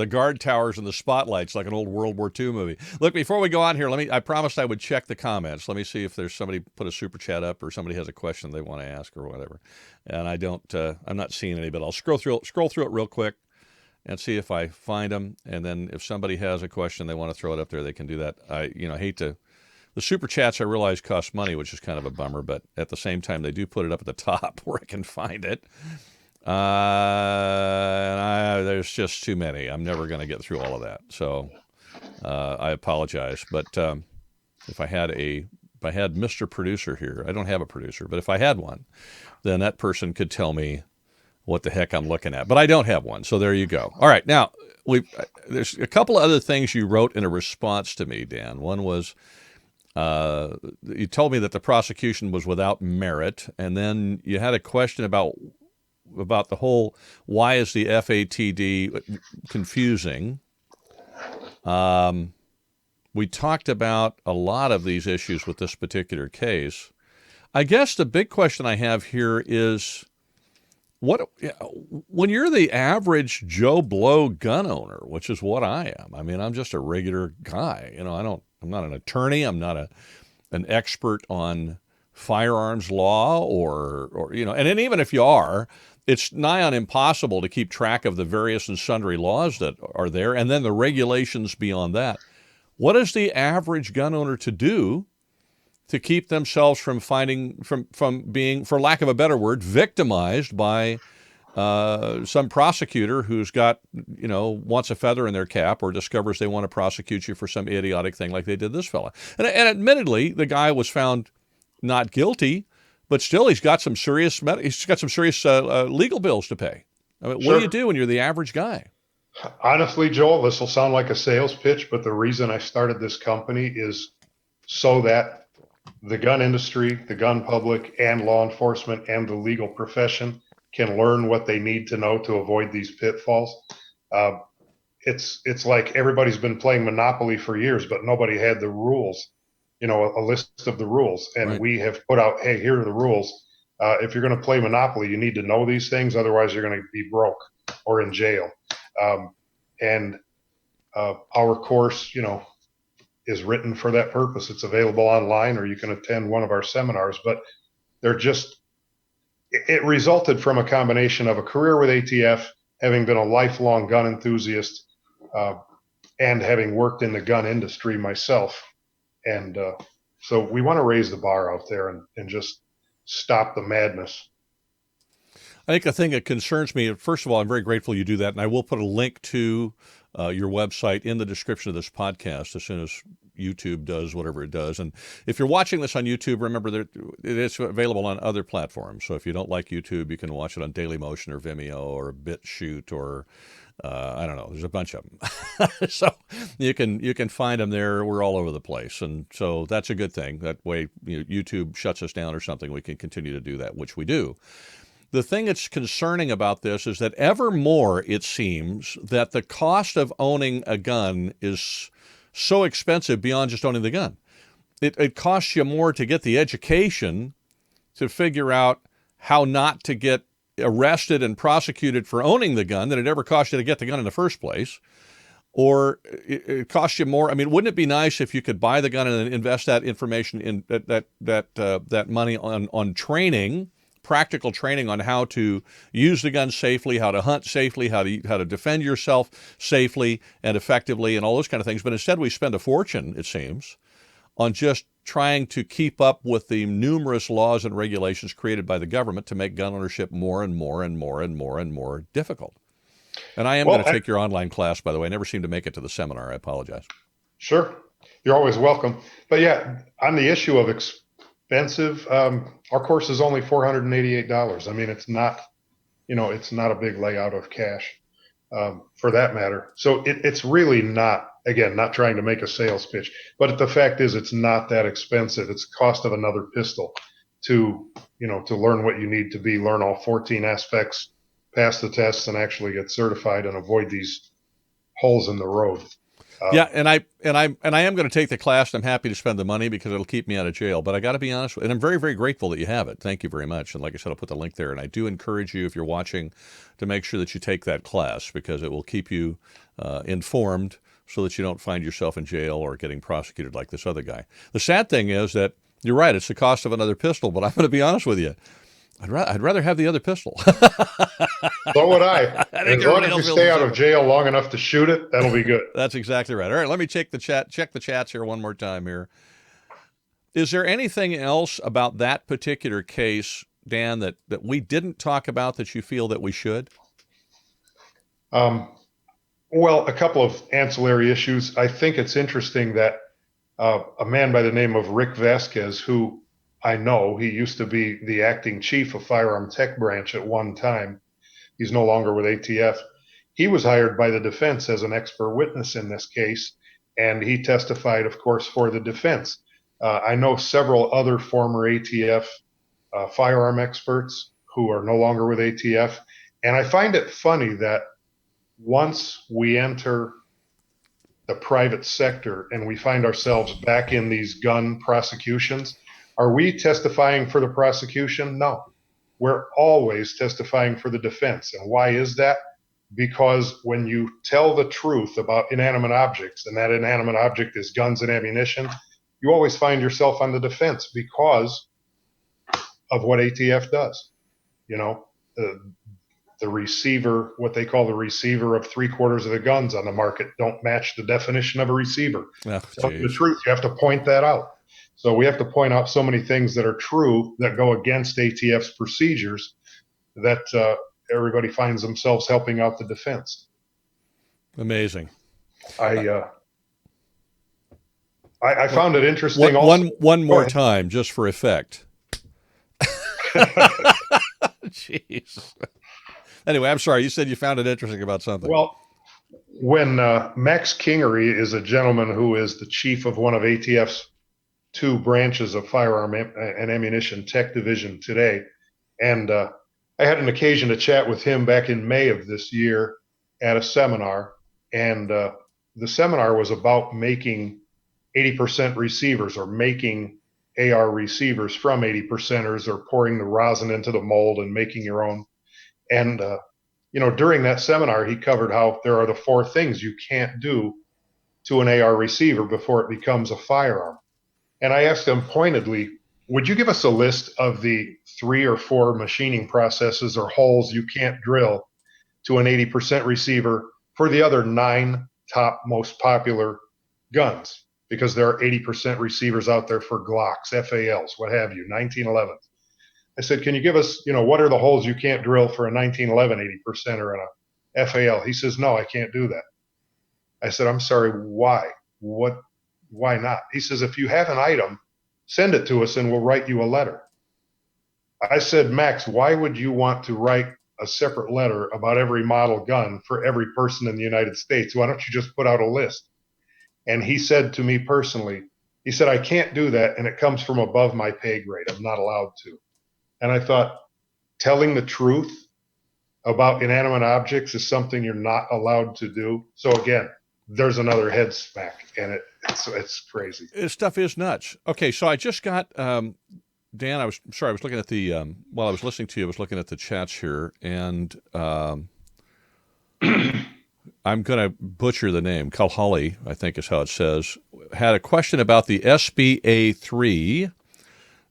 guard towers and the spotlights like an old World War II movie. Look, before we go on here, I promised I would check the comments. Let me see if there's somebody put a super chat up or somebody has a question they want to ask or whatever. And I'm not seeing any, but I'll scroll through it real quick and see if I find them. And then if somebody has a question they want to throw it up there, they can do that. I hate to. The super chats I realize cost money, which is kind of a bummer, but at the same time they do put it up at the top where I can find it. There's just too many. I'm never going to get through all of that. So I apologize. But if I had Mr. Producer here, I don't have a producer, but if I had one, then that person could tell me what the heck I'm looking at. But I don't have one. So there you go. All right. Now, there's a couple of other things you wrote in a response to me, Dan. One was you told me that the prosecution was without merit. And then you had a question about the whole, why is the FATD confusing? We talked about a lot of these issues with this particular case. I guess the big question I have here is, when you're the average Joe Blow gun owner, which is what I am. I mean, I'm just a regular guy. You know, I'm not an attorney. I'm not an expert on firearms law or and even if you are, it's nigh on impossible to keep track of the various and sundry laws that are there, and then the regulations beyond that. What is the average gun owner to do to keep themselves from being, for lack of a better word, victimized by some prosecutor who's got, wants a feather in their cap or discovers they want to prosecute you for some idiotic thing like they did this fella? And admittedly, the guy was found not guilty, but still he's got some serious legal bills to pay. I mean, Sure. What do you do when you're the average guy? Honestly, Joel, this will sound like a sales pitch, but the reason I started this company is so that the gun industry, the gun public, and law enforcement and the legal profession can learn what they need to know to avoid these pitfalls. Uh, it's like everybody's been playing Monopoly for years, but nobody had the rules, a list of the rules. And Right. we have put out, hey, here are the rules. If you're going to play Monopoly, you need to know these things. Otherwise, you're going to be broke or in jail. And our course, is written for that purpose. It's available online, or you can attend one of our seminars. But it resulted from a combination of a career with ATF, having been a lifelong gun enthusiast, and having worked in the gun industry myself. And so we want to raise the bar out there and just stop the madness. I think a thing that concerns me, first of all, I'm very grateful you do that, and I will put a link to your website in the description of this podcast as soon as YouTube does whatever it does. And if you're watching this on YouTube, remember that it is available on other platforms. So if you don't like YouTube, you can watch it on Dailymotion or Vimeo or BitChute or I don't know. There's a bunch of them. So you can find them there. We're all over the place. And so that's a good thing. That way, YouTube shuts us down or something, we can continue to do that, which we do. The thing that's concerning about this is that ever more, it seems, that the cost of owning a gun is so expensive beyond just owning the gun. It costs you more to get the education to figure out how not to get arrested and prosecuted for owning the gun than it ever cost you to get the gun in the first place. Or it costs you more. I mean, wouldn't it be nice if you could buy the gun and then invest that information in that money on training, practical training on how to use the gun safely, how to hunt safely, how to defend yourself safely and effectively, and all those kind of things. But instead, we spend a fortune, it seems, on just trying to keep up with the numerous laws and regulations created by the government to make gun ownership more and more and more and more and more difficult. And I am going to take your online class, by the way. I never seem to make it to the seminar. I apologize. Sure. You're always welcome. But yeah, on the issue of expensive, our course is only $488. I mean, it's not a big layout of cash for that matter. So it's really not, again, not trying to make a sales pitch, but the fact is it's not that expensive. It's the cost of another pistol to learn what you need to learn all 14 aspects, pass the tests, and actually get certified and avoid these holes in the road. Yeah, and I am going to take the class, and I'm happy to spend the money because it'll keep me out of jail. But I got to be honest, and I'm very, very grateful that you have it. Thank you very much. And like I said, I'll put the link there. And I do encourage you, if you're watching, to make sure that you take that class because it will keep you informed so that you don't find yourself in jail or getting prosecuted like this other guy. The sad thing is that you're right; it's the cost of another pistol. But I'm going to be honest with you. I'd rather have the other pistol. So would I. As long as you stay out of jail long enough to shoot it, that'll be good. That's exactly right. All right, let me check the chats here one more time here. Is there anything else about that particular case, Dan, that we didn't talk about that you feel that we should? Well, a couple of ancillary issues. I think it's interesting that a man by the name of Rick Vasquez, who I know, he used to be the acting chief of Firearm Tech Branch at one time. He's no longer with ATF. He was hired by the defense as an expert witness in this case, and he testified, of course, for the defense. I know several other former ATF firearm experts who are no longer with ATF, and I find it funny that once we enter the private sector and we find ourselves back in these gun prosecutions, are we testifying for the prosecution? No. We're always testifying for the defense. And why is that? Because when you tell the truth about inanimate objects, and that inanimate object is guns and ammunition, you always find yourself on the defense because of what ATF does. The receiver, what they call the receiver of 3/4 of the guns on the market don't match the definition of a receiver. Oh, so the truth, you have to point that out. So we have to point out so many things that are true that go against ATF's procedures that everybody finds themselves helping out the defense. Amazing. I found it interesting. One more time, just for effect. Jeez. Anyway, I'm sorry. You said you found it interesting about something. Well, when Max Kingery is a gentleman who is the chief of one of ATF's two branches of firearm and ammunition tech division today. And I had an occasion to chat with him back in May of this year at a seminar. And the seminar was about making 80% receivers, or making AR receivers from 80%ers, or pouring the rosin into the mold and making your own. And, during that seminar, he covered how there are the four things you can't do to an AR receiver before it becomes a firearm. And I asked him pointedly, would you give us a list of the 3 or 4 machining processes or holes you can't drill to an 80% receiver for the other 9 top most popular guns? Because there are 80% receivers out there for Glocks, FALs, what have you, 1911s. I said, can you give us, what are the holes you can't drill for a 1911 80%er and a FAL? He says, no, I can't do that. I said, I'm sorry, why? Why not? He says, if you have an item, send it to us and we'll write you a letter. I said, Max, why would you want to write a separate letter about every model gun for every person in the United States? Why don't you just put out a list? And he said to me personally, he said, I can't do that, and it comes from above my pay grade. I'm not allowed to. And I thought, telling the truth about inanimate objects is something you're not allowed to do. So again, there's another head smack, and it's crazy. This stuff is nuts. Okay, so I just got Dan. I was looking at the while I was listening to you, I was looking at the chats here, and I'm going to butcher the name. Kalhali, I think is how it says, had a question about the SBA3.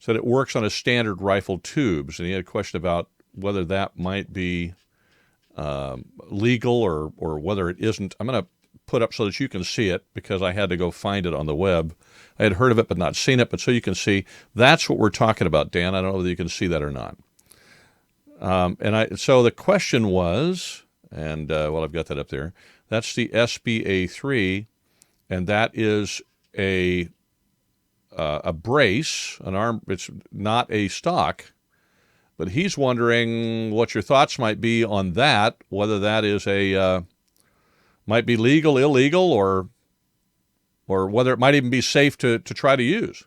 Said it works on a standard rifle tubes, and he had a question about whether that might be legal or whether it isn't. I'm going to put up so that you can see it, because I had to go find it on the web. I had heard of it but not seen it, but so you can see. That's what we're talking about, Dan. I don't know whether you can see that or not. So the question was, and I've got that up there. That's the SBA3, and that is a brace, an arm. It's not a stock, but he's wondering what your thoughts might be on that. Whether that is might be legal, illegal, or whether it might even be safe to try to use.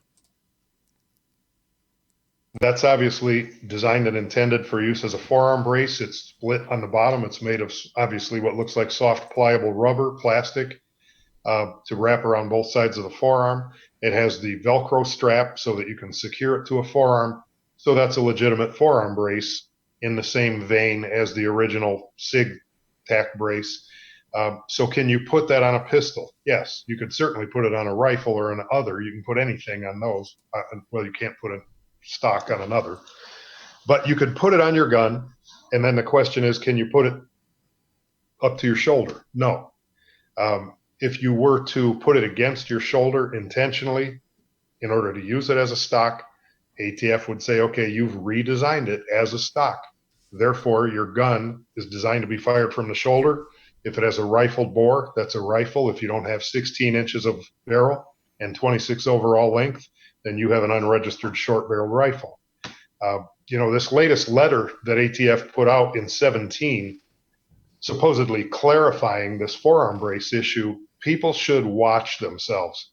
That's obviously designed and intended for use as a forearm brace. It's split on the bottom. It's made of obviously what looks like soft, pliable rubber, plastic, to wrap around both sides of the forearm. It has the Velcro strap so that you can secure it to a forearm. So that's a legitimate forearm brace in the same vein as the original SIG tack brace. So can you put that on a pistol? Yes, you could certainly put it on a rifle or an other. You can put anything on those. Well, you can't put a stock on another, but you could put it on your gun. And then the question is, can you put it up to your shoulder? No. If you were to put it against your shoulder intentionally in order to use it as a stock, ATF would say, okay, you've redesigned it as a stock. Therefore, your gun is designed to be fired from the shoulder. If it has a rifled bore, that's a rifle. If you don't have 16 inches of barrel and 26 overall length, then you have an unregistered short barrel rifle. This latest letter that ATF put out in 2017, supposedly clarifying this forearm brace issue, people should watch themselves.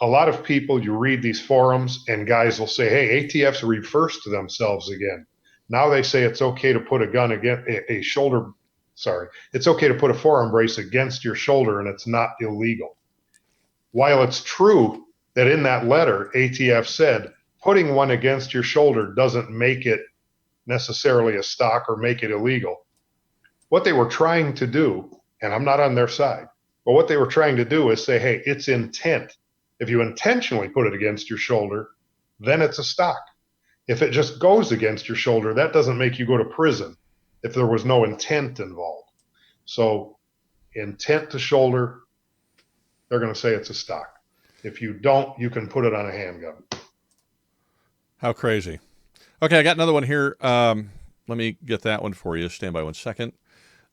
A lot of people, you read these forums and guys will say, hey, ATF's reversed themselves again. Now they say it's okay to put a gun against it's okay to put a forearm brace against your shoulder and it's not illegal. While it's true that in that letter, ATF said putting one against your shoulder doesn't make it necessarily a stock or make it illegal. What they were trying to do, and I'm not on their side, but what they were trying to do is say, hey, it's intent. If you intentionally put it against your shoulder, then it's a stock. If it just goes against your shoulder, that doesn't make you go to prison if there was no intent involved. So intent to shoulder, they're going to say it's a stock. If you don't, you can put it on a handgun. How crazy. Okay, I got another one here. Let me get that one for you. Stand by 1 second.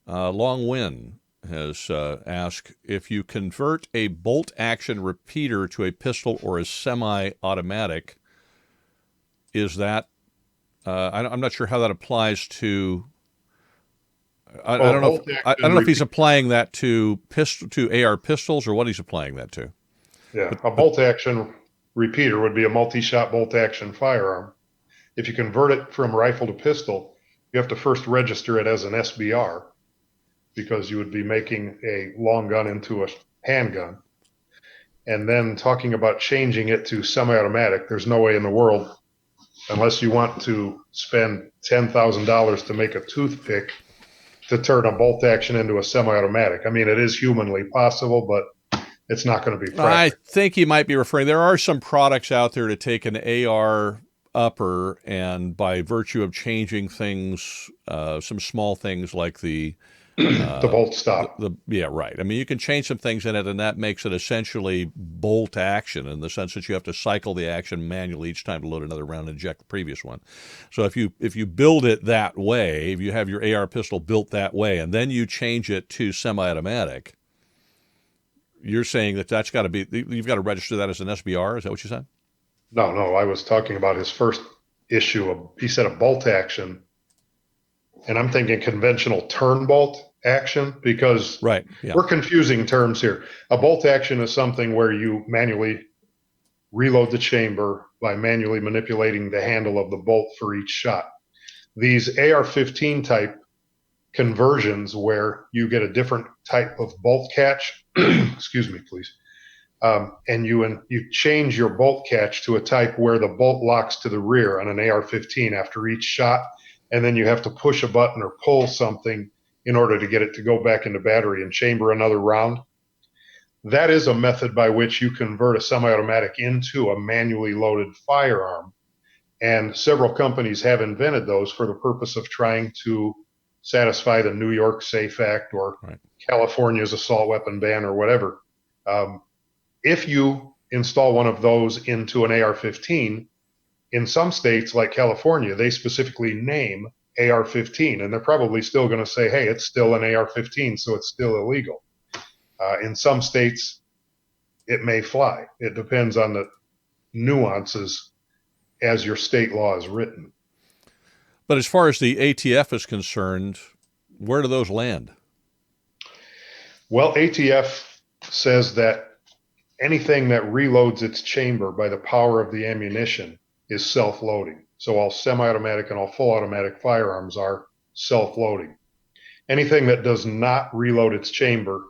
Long Win has asked, if you convert a bolt action repeater to a pistol or a semi-automatic, is that, I'm not sure how that applies to, I don't know if he's applying that to AR pistols or what he's applying that to. Yeah, a bolt action repeater would be a multi-shot bolt-action firearm. If you convert it from rifle to pistol, you have to first register it as an SBR because you would be making a long gun into a handgun. And then talking about changing it to semi-automatic, there's no way in the world, unless you want to spend $10,000 to make a toothpick, to turn a bolt action into a semi-automatic. I mean, it is humanly possible, but it's not going to be practical. I think you might be referring, there are some products out there to take an AR upper, and by virtue of changing things, some small things like the bolt stop. Yeah, right. I mean, you can change some things in it, and that makes it essentially bolt action in the sense that you have to cycle the action manually each time to load another round and eject the previous one. So if you build it that way, if you have your AR pistol built that way, and then you change it to semi-automatic, you're saying that that's got to be, you've got to register that as an SBR? Is that what you said? No, I was talking about his first issue. He said a bolt action, and I'm thinking conventional turn bolt action, because right, yeah, we're confusing terms here. A bolt action is something where you manually reload the chamber by manually manipulating the handle of the bolt for each shot. These AR-15 type conversions where you get a different type of bolt catch, excuse me, please, and you change your bolt catch to a type where the bolt locks to the rear on an AR-15 after each shot, and then you have to push a button or pull something in order to get it to go back into battery and chamber another round. That is a method by which you convert a semi-automatic into a manually loaded firearm. And several companies have invented those for the purpose of trying to satisfy the New York SAFE Act or right. California's assault weapon ban or whatever. If you install one of those into an AR-15, in some states like California, they specifically name AR-15, and they're probably still going to say, hey, it's still an AR-15, so it's still illegal. In some states, it may fly. It depends on the nuances as your state law is written. But as far as the ATF is concerned, where do those land? Well, ATF says that anything that reloads its chamber by the power of the ammunition is self-loading. So all semi-automatic and all full automatic firearms are self-loading. Anything that does not reload its chamber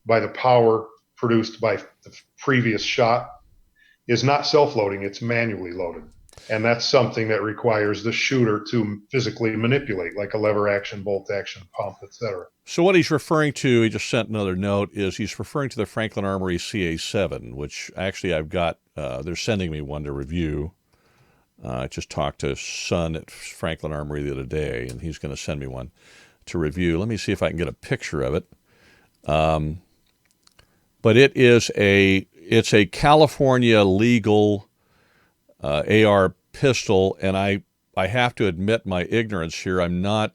by the power produced by the previous shot is not self-loading, it's manually loaded. And that's something that requires the shooter to physically manipulate, like a lever action, bolt action, pump, etc. So what he's referring to, he just sent another note, is he's referring to the Franklin Armory CA7, which actually I've got, they're sending me one to review. I just talked to Son at Franklin Armory the other day, and he's going to send me one to review. Let me see if I can get a picture of it. But it's a California legal AR pistol, and I have to admit my ignorance here. I'm not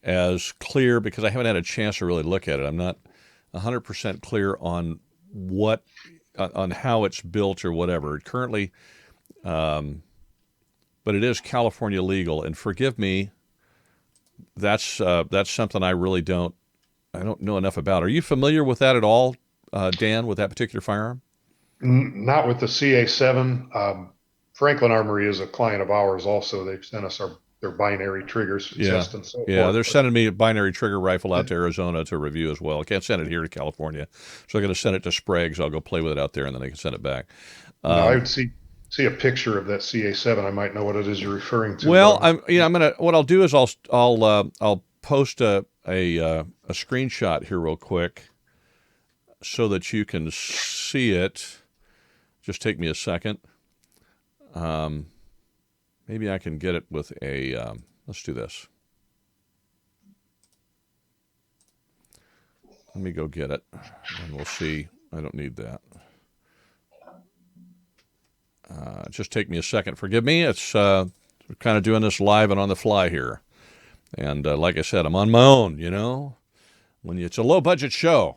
as clear because I haven't had a chance to really look at it. I'm not 100% clear on on how it's built or whatever. Currently, but it is California legal, and forgive me, that's something I really don't know enough about. Are you familiar with that at all, Dan, with that particular firearm? Not with the CA7. Franklin Armory is a client of ours also. They've sent us their binary triggers test and so forth. Yeah, they're sending me a binary trigger rifle out to Arizona to review as well. I can't send it here to California, so I'm going to send it to Sprague's. I'll go play with it out there, and then I can send it back. I would see a picture of that CA7. I might know what it is you're referring to. Well, what I'll do is I'll post a screenshot here real quick so that you can see it. Just take me a second. Maybe I can get it with a, let's do this. Let me go get it, and we'll see. I don't need that. Just take me a second. Forgive me. It's we're kind of doing this live and on the fly here. And like I said, I'm on my own, when it's a low-budget show.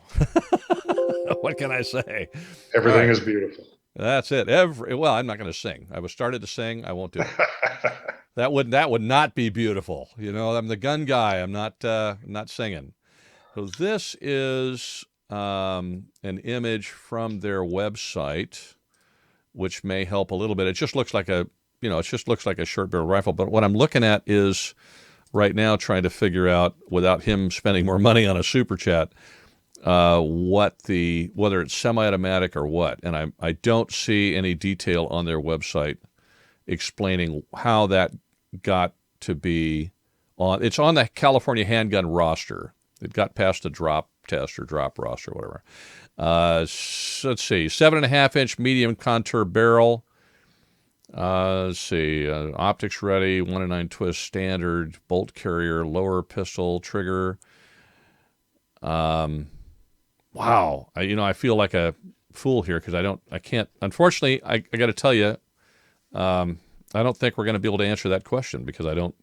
What can I say? Everything is beautiful. That's it. Well, I'm not going to sing. I was started to sing. I won't do it. That would not be beautiful. I'm the gun guy. I'm not singing. So this is an image from their website. which may help a little bit. It just looks like a, it just looks like a short barrel rifle. But what I'm looking at is right now trying to figure out, without him spending more money on a super chat, whether it's semi-automatic or what. And I don't see any detail on their website explaining how that got to be on. It's on the California handgun roster. It got past the drop test or drop roster or whatever. So let's see, 7.5-inch medium contour barrel. Let's see, optics ready, 1-9 twist standard, bolt carrier, lower pistol trigger. Wow, I feel like a fool here because I can't. Unfortunately, I got to tell you, I don't think we're going to be able to answer that question because I don't.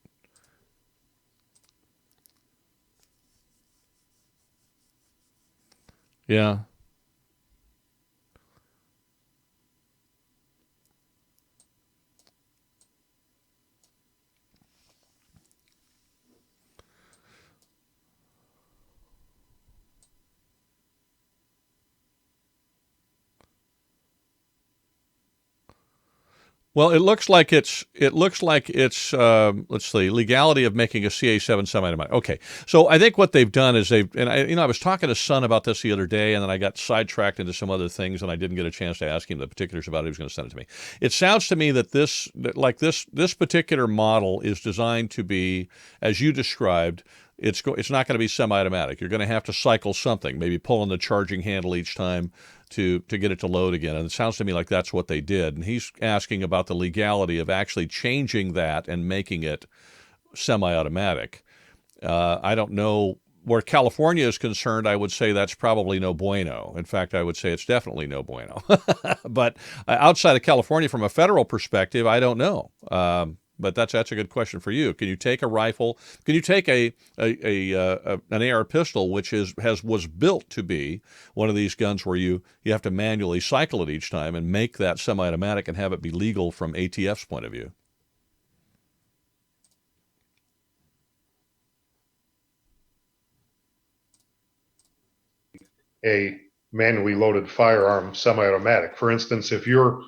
Yeah. Well, it looks like it's let's see, legality of making a CA7 semi-automatic. Okay, so I think what they've done is I was talking to Son about this the other day, and then I got sidetracked into some other things, and I didn't get a chance to ask him the particulars about it. He was going to send it to me. It sounds to me that this particular model is designed to be, as you described. It's not going to be semi-automatic. You're going to have to cycle something, maybe pulling the charging handle each time to get it to load again. And it sounds to me like that's what they did. And he's asking about the legality of actually changing that and making it semi-automatic. I don't know. Where California is concerned, I would say that's probably no bueno. In fact, I would say it's definitely no bueno. But outside of California, from a federal perspective, I don't know. But that's a good question for you. Can you take a rifle? Can you take an AR pistol, which was built to be one of these guns where you have to manually cycle it each time and make that semi-automatic and have it be legal from ATF's point of view? A manually loaded firearm semi-automatic. For instance, if you're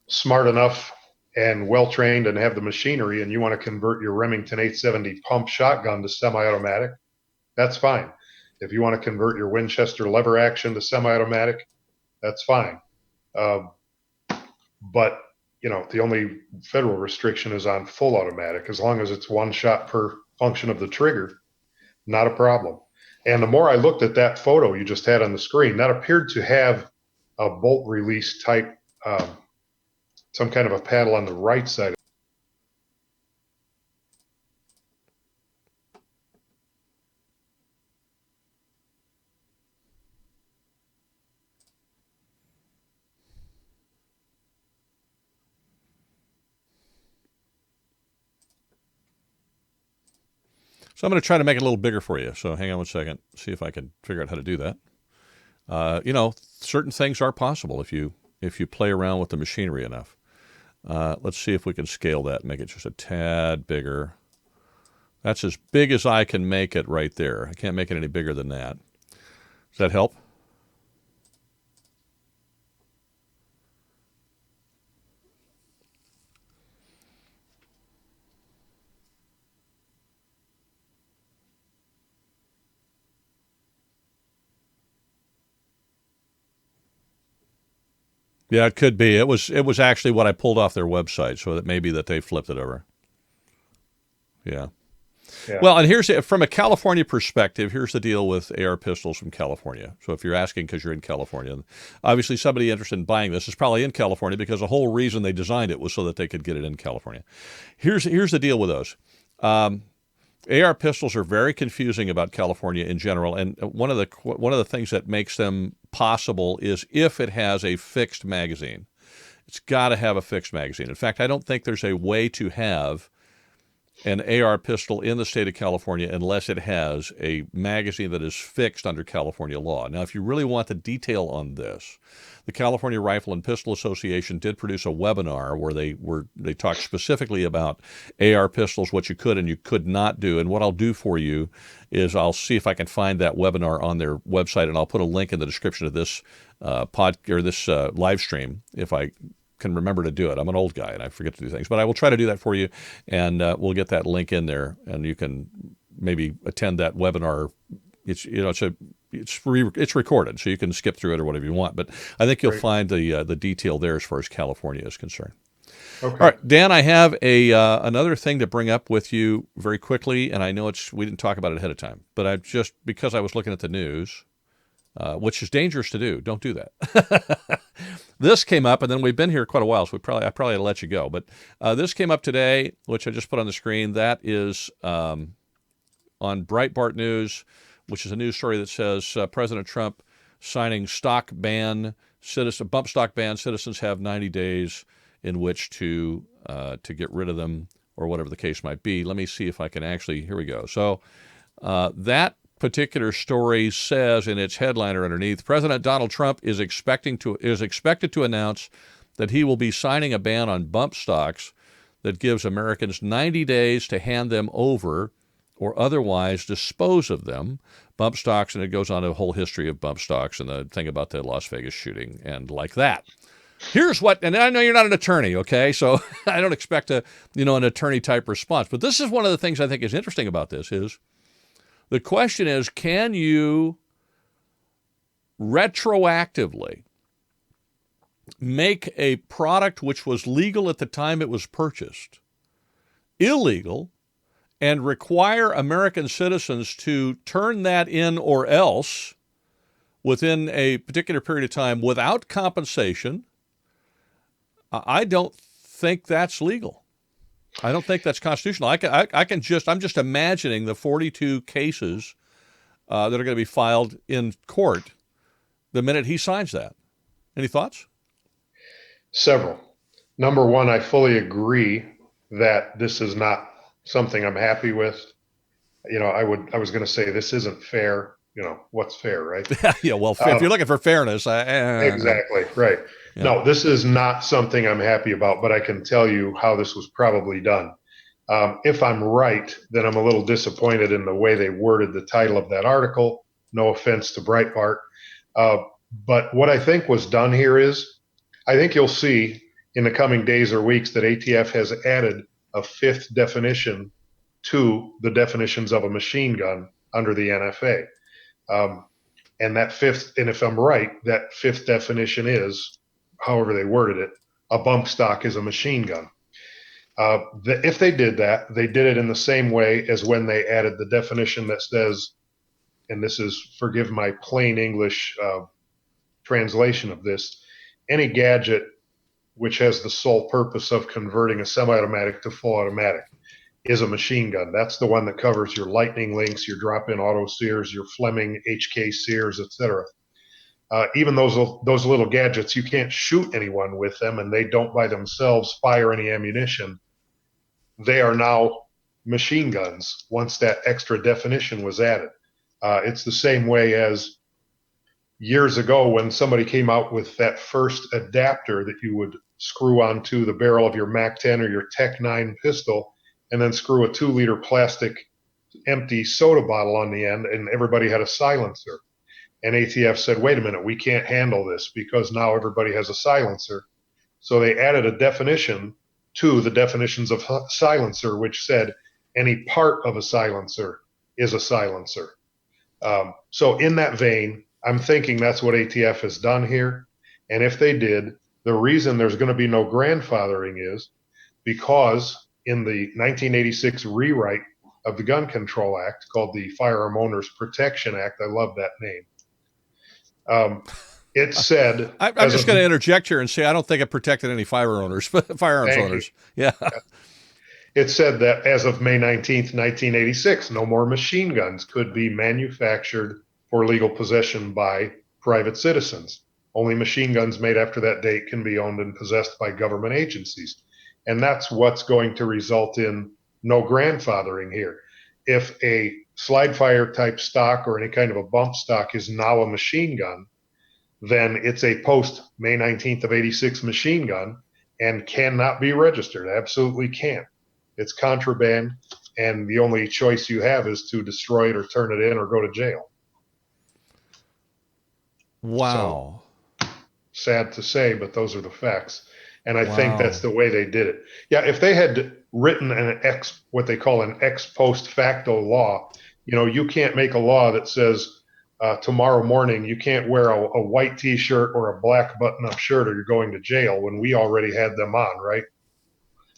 smart enough and well-trained and have the machinery and you want to convert your Remington 870 pump shotgun to semi-automatic, that's fine. If you want to convert your Winchester lever action to semi-automatic, that's fine. But, the only federal restriction is on full automatic. As long as it's one shot per function of the trigger, not a problem. And the more I looked at that photo you just had on the screen, that appeared to have a bolt release type, some kind of a paddle on the right side. So I'm going to try to make it a little bigger for you. So hang on one second, see if I can figure out how to do that. Certain things are possible if you play around with the machinery enough. Let's see if we can scale that and make it just a tad bigger. That's as big as I can make it right there. I can't make it any bigger than that. Does that help? Yeah, it could be. It was actually what I pulled off their website, so that maybe that they flipped it over. Yeah. Well, and here's from a California perspective, here's the deal with AR pistols from California. So if you're asking because you're in California, obviously somebody interested in buying this is probably in California because the whole reason they designed it was so that they could get it in California. Here's the deal with those. AR pistols are very confusing about California in general, and one of the things that makes them possible is if it has a fixed magazine. It's got to have a fixed magazine. In fact, I don't think there's a way to have an AR pistol in the state of California unless it has a magazine that is fixed under California law. Now, if you really want the detail on this, the California Rifle and Pistol Association did produce a webinar where they talked specifically about AR pistols, what you could and you could not do. And what I'll do for you is I'll see if I can find that webinar on their website, and I'll put a link in the description of this live stream if I can remember to do it. I'm an old guy and I forget to do things, but I will try to do that for you, and we'll get that link in there, and you can maybe attend that webinar. It's recorded, so you can skip through it or whatever you want. But I think you'll find the detail there as far as California is concerned. Okay. All right, Dan, I have another thing to bring up with you very quickly, and I know we didn't talk about it ahead of time, but because I was looking at the news, which is dangerous to do. Don't do that. This came up, and then we've been here quite a while, so I probably had to let you go. But this came up today, which I just put on the screen. That is on Breitbart News, which is a news story that says President Trump signing bump stock ban. Citizens have 90 days in which to get rid of them, or whatever the case might be. Let me see if I can actually. Here we go. So that particular story says in its headliner underneath, President Donald Trump is expected to announce that he will be signing a ban on bump stocks that gives Americans 90 days to hand them over or otherwise dispose of them. Bump stocks, and it goes on a whole history of bump stocks and the thing about the Las Vegas shooting and like that. Here's what, and I know you're not an attorney, okay? So I don't expect an attorney type response, but this is one of the things I think is interesting about this is the question is, can you retroactively make a product which was legal at the time it was purchased illegal and require American citizens to turn that in or else within a particular period of time without compensation? I don't think that's legal. I don't think that's constitutional. I'm just imagining the 42 cases that are going to be filed in court the minute he signs that. Any thoughts? Several. Number one, I fully agree that this is not something I'm happy with. I was going to say this isn't fair. What's fair, right? Yeah. Well, if you're looking for fairness, exactly right. Yeah. No, this is not something I'm happy about, but I can tell you how this was probably done. If I'm right, then I'm a little disappointed in the way they worded the title of that article. No offense to Breitbart. But what I think was done here is, I think you'll see in the coming days or weeks that ATF has added a fifth definition to the definitions of a machine gun under the NFA. And if I'm right, that fifth definition is, however they worded it, a bump stock is a machine gun. If they did that, they did it in the same way as when they added the definition that says, and this is, forgive my plain English translation of this, any gadget which has the sole purpose of converting a semi-automatic to full automatic is a machine gun. That's the one that covers your lightning links, your drop-in auto sears, your Fleming HK sears, etc. Even those little gadgets, you can't shoot anyone with them, and they don't by themselves fire any ammunition. They are now machine guns once that extra definition was added. It's the same way as years ago when somebody came out with that first adapter that you would screw onto the barrel of your MAC-10 or your Tech-9 pistol, and then screw a 2-liter plastic empty soda bottle on the end, and everybody had a silencer. And ATF said, wait a minute, we can't handle this because now everybody has a silencer. So they added a definition to the definitions of silencer, which said any part of a silencer is a silencer. So in that vein, I'm thinking that's what ATF has done here. And if they did, the reason there's going to be no grandfathering is because in the 1986 rewrite of the Gun Control Act called the Firearm Owners Protection Act, I love that name. It said, I'm just going to interject here and say I don't think it protected any firearms owners. Yeah. It said that as of May 19th, 1986, no more machine guns could be manufactured for legal possession by private citizens. Only machine guns made after that date can be owned and possessed by government agencies. And that's what's going to result in no grandfathering here. If a slide fire type stock or any kind of a bump stock is now a machine gun, then it's a post May 19th of 86 machine gun and cannot be registered. Absolutely can't. It's contraband, and the only choice you have is to destroy it or turn it in or go to jail. Wow. So, sad to say, but those are the facts. And I think Wow. that's the way they did it. Yeah, if they had written what they call an ex post facto law, you can't make a law that says tomorrow morning you can't wear a white T-shirt or a black button-up shirt or you're going to jail, when we already had them on, right?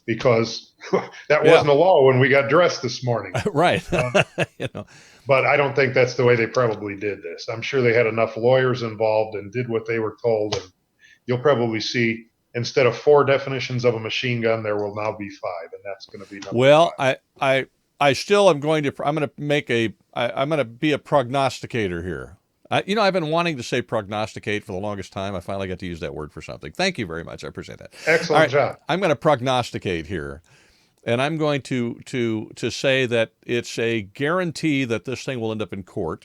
Because that Yeah. wasn't a law when we got dressed this morning. Right. But I don't think that's the way they probably did this. I'm sure they had enough lawyers involved and did what they were told. And you'll probably see, instead of 4 definitions of a machine gun, there will now be 5, and that's going to be number Well, 5. I still am going to. I'm going to I'm going to be a prognosticator here. I've been wanting to say prognosticate for the longest time. I finally got to use that word for something. Thank you very much. I appreciate that. Excellent job. I'm going to prognosticate here, and I'm going to say that it's a guarantee that this thing will end up in court,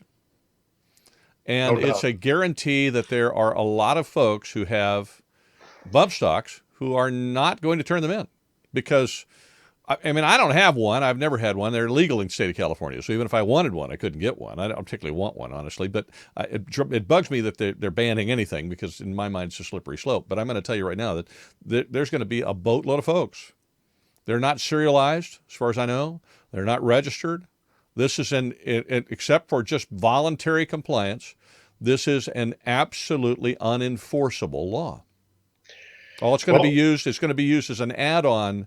and No it's doubt. a guarantee that there are a lot of folks who have bump stocks who are not going to turn them in, because I mean, I don't have one. I've never had one. They're illegal in the state of California. So even if I wanted one, I couldn't get one. I don't particularly want one, honestly. But it bugs me that they're banning anything, because in my mind, it's a slippery slope. But I'm going to tell you right now that there's going to be a boatload of folks. They're not serialized, as far as I know. They're not registered. This is except for just voluntary compliance, this is an absolutely unenforceable law. All it's going to be used, it's going to be used as an add-on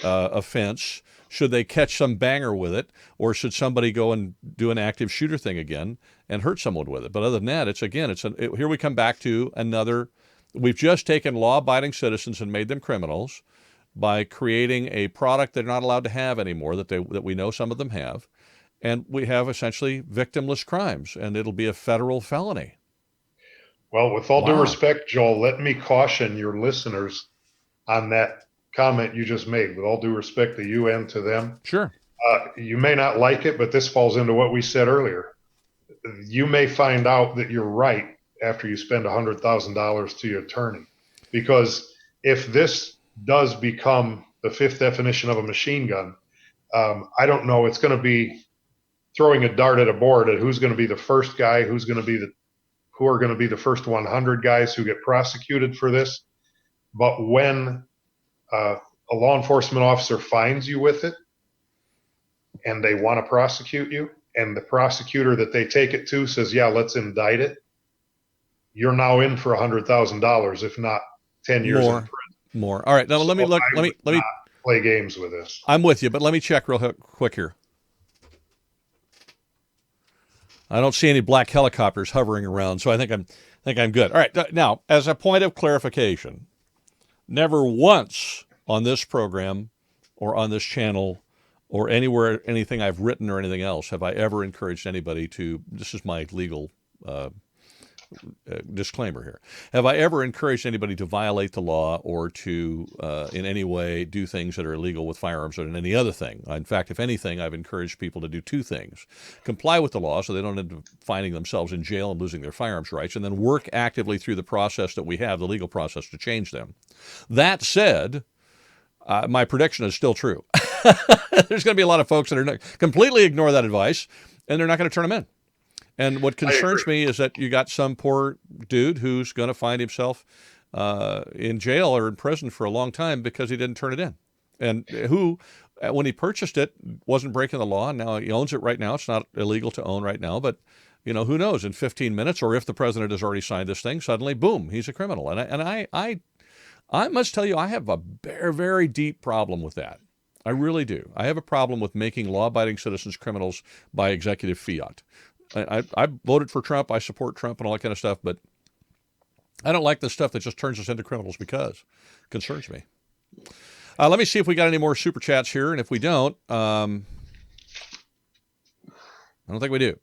offense should they catch some banger with it, or should somebody go and do an active shooter thing again and hurt someone with it. But other than that, here we come back to another. We've just taken law-abiding citizens and made them criminals by creating a product they're not allowed to have anymore, that we know some of them have, and we have essentially victimless crimes, and it'll be a federal felony. Well, with all due respect, Joel, let me caution your listeners on that comment you just made. With all due respect to you and to them. Sure. You may not like it, but this falls into what we said earlier. You may find out that you're right after you spend $100,000 to your attorney, because if this does become the 5th definition of a machine gun, I don't know. It's going to be throwing a dart at a board at who's going to be the first guy, who are going to be the first 100 guys who get prosecuted for this. But when a law enforcement officer finds you with it and they want to prosecute you, and the prosecutor that they take it to says, yeah, let's indict it, you're now in for $100,000, if not 10 years in prison. More. All right. Now let me play games with this. I'm with you, but let me check real quick here. I don't see any black helicopters hovering around, so I think I'm good. All right. Now, as a point of clarification, never once on this program or on this channel or anywhere, anything I've written or anything else, have I ever encouraged anybody to, this is my legal disclaimer here, have I ever encouraged anybody to violate the law or to in any way do things that are illegal with firearms or in any other thing. In fact, if anything, I've encouraged people to do 2 things: comply with the law so they don't end up finding themselves in jail and losing their firearms rights, and then work actively through the process that we have, the legal process, to change them. That said, my prediction is still true. There's going to be a lot of folks that are completely ignore that advice, and they're not going to turn them in. And what concerns me is that you got some poor dude who's going to find himself in jail or in prison for a long time because he didn't turn it in. And who, when he purchased it, wasn't breaking the law. And now he owns it right now. It's not illegal to own right now. But, who knows, in 15 minutes, or if the president has already signed this thing, suddenly, boom, he's a criminal. And I must tell you, I have a very, very deep problem with that. I really do. I have a problem with making law-abiding citizens criminals by executive fiat. I voted for Trump. I support Trump and all that kind of stuff, but I don't like the stuff that just turns us into criminals because it concerns me. Let me see if we got any more super chats here, and if we don't, I don't think we do.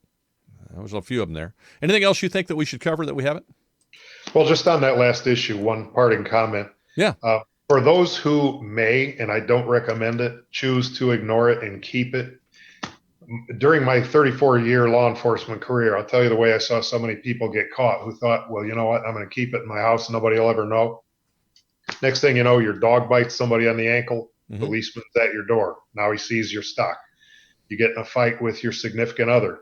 There was a few of them there. Anything else you think that we should cover that we haven't? Well, just on that last issue, one parting comment. Yeah. For those who may, and I don't recommend it, choose to ignore it and keep it. During my 34-year law enforcement career, I'll tell you the way I saw so many people get caught who thought, well, you know what, I'm going to keep it in my house and nobody will ever know. Next thing you know, your dog bites somebody on the ankle, Mm-hmm. policeman's at your door. Now he sees your stock. You get in a fight with your significant other.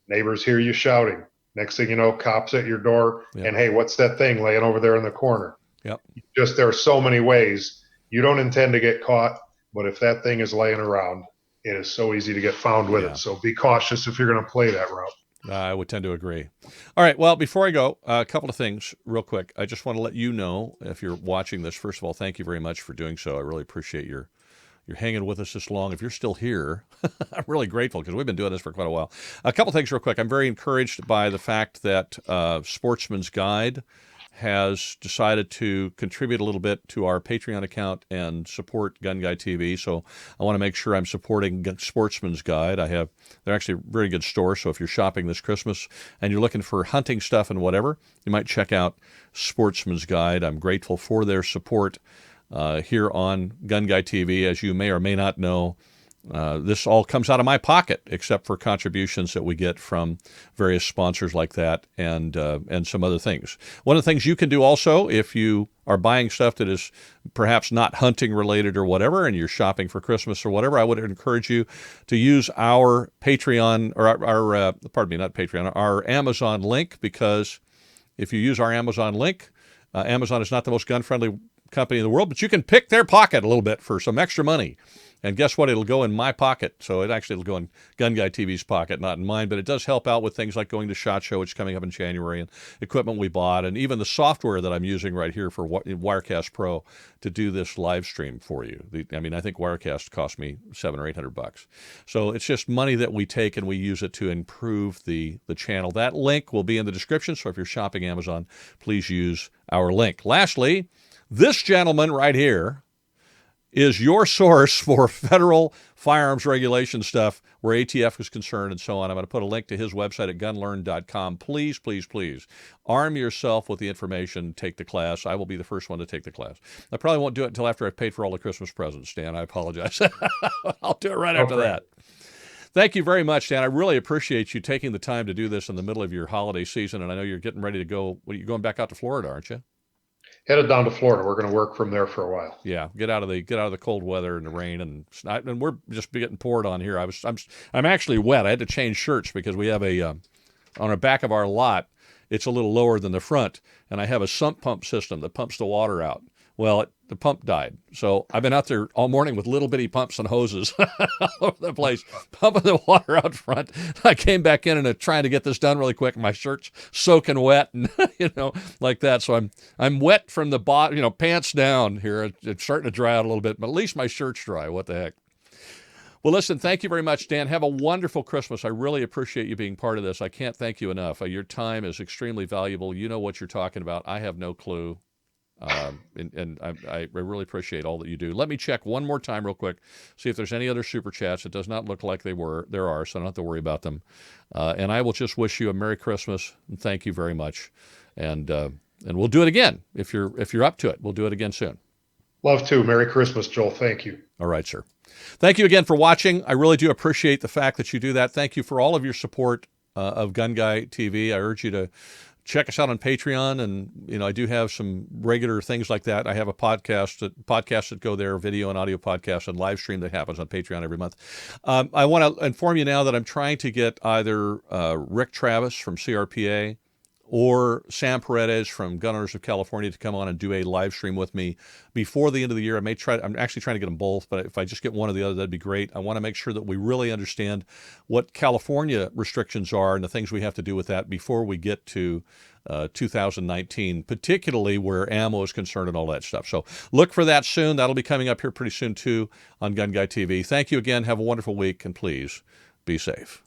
Neighbors hear you shouting. Next thing you know, cops at your door. Yep. And hey, what's that thing laying over there in the corner? Yep. Just there are so many ways. You don't intend to get caught, but if that thing is laying around, it is so easy to get found with it. So be cautious if you're going to play that route. I would tend to agree. All right. Well, before I go, a couple of things real quick. I just want to let you know, if you're watching this, first of all, thank you very much for doing so. I really appreciate you're hanging with us this long. If you're still here, I'm really grateful because we've been doing this for quite a while. A couple things real quick. I'm very encouraged by the fact that Sportsman's Guide has decided to contribute a little bit to our Patreon account and support GunGuyTV. So I want to make sure I'm supporting Sportsman's Guide. They're actually a very good store. So if you're shopping this Christmas and you're looking for hunting stuff and whatever, you might check out Sportsman's Guide. I'm grateful for their support here on GunGuyTV. As you may or may not know, this all comes out of my pocket, except for contributions that we get from various sponsors like that and some other things. One of the things you can do also, if you are buying stuff that is perhaps not hunting related or whatever, and you're shopping for Christmas or whatever, I would encourage you to use our Patreon, or our Amazon link, because if you use our Amazon link, Amazon is not the most gun-friendly company in the world, but you can pick their pocket a little bit for some extra money. And guess what? It'll go in my pocket. So it'll go in GunGuyTV's pocket, not in mine. But it does help out with things like going to SHOT Show, which is coming up in January, and equipment we bought, and even the software that I'm using right here for Wirecast Pro to do this live stream for you. I think Wirecast cost me $700 or $800. So it's just money that we take and we use it to improve the channel. That link will be in the description. So if you're shopping Amazon, please use our link. Lastly, this gentleman right here is your source for federal firearms regulation stuff where ATF is concerned and so on. I'm going to put a link to his website at gunlearn.com. Please, please, please arm yourself with the information. Take the class. I will be the first one to take the class. I probably won't do it until after I've paid for all the Christmas presents, Dan. I apologize. I'll do it right after that. Thank you very much, Dan. I really appreciate you taking the time to do this in the middle of your holiday season, and I know you're getting ready to go. You're going back out to Florida, aren't you? Headed down to Florida. We're going to work from there for a while. Yeah, get out of the cold weather and the rain, and we're just getting poured on here. I'm actually wet. I had to change shirts because we have on the back of our lot. It's a little lower than the front, and I have a sump pump system that pumps the water out. Well, the pump died, so I've been out there all morning with little bitty pumps and hoses all over the place, pumping the water out front. I came back in and trying to get this done really quick. And my shirt's soaking wet, and like that. So I'm wet from the bottom, pants down here. It's starting to dry out a little bit, but at least my shirt's dry. What the heck? Well, listen, thank you very much, Dan. Have a wonderful Christmas. I really appreciate you being part of this. I can't thank you enough. Your time is extremely valuable. You know what you're talking about. I have no clue. And I really appreciate all that you do. Let me check one more time real quick, see if there's any other super chats. It does not look like there are, so I don't have to worry about them. And I will just wish you a Merry Christmas and thank you very much. And we'll do it again. If you're up to it, we'll do it again soon. Love to. Merry Christmas, Joel. Thank you. All right, sir. Thank you again for watching. I really do appreciate the fact that you do that. Thank you for all of your support of GunGuyTV. I urge you to check us out on Patreon, and I do have some regular things like that. I have a podcasts that go there, video and audio podcasts, and live stream that happens on Patreon every month. I want to inform you now that I'm trying to get either Rick Travis from CRPA or Sam Paredes from Gun Owners of California to come on and do a live stream with me before the end of the year. I'm actually trying to get them both, but if I just get one or the other, that'd be great. I want to make sure that we really understand what California restrictions are and the things we have to do with that before we get to 2019, particularly where ammo is concerned and all that stuff. So look for that soon. That'll be coming up here pretty soon too on GunGuyTV. Thank you again. Have a wonderful week, and please be safe.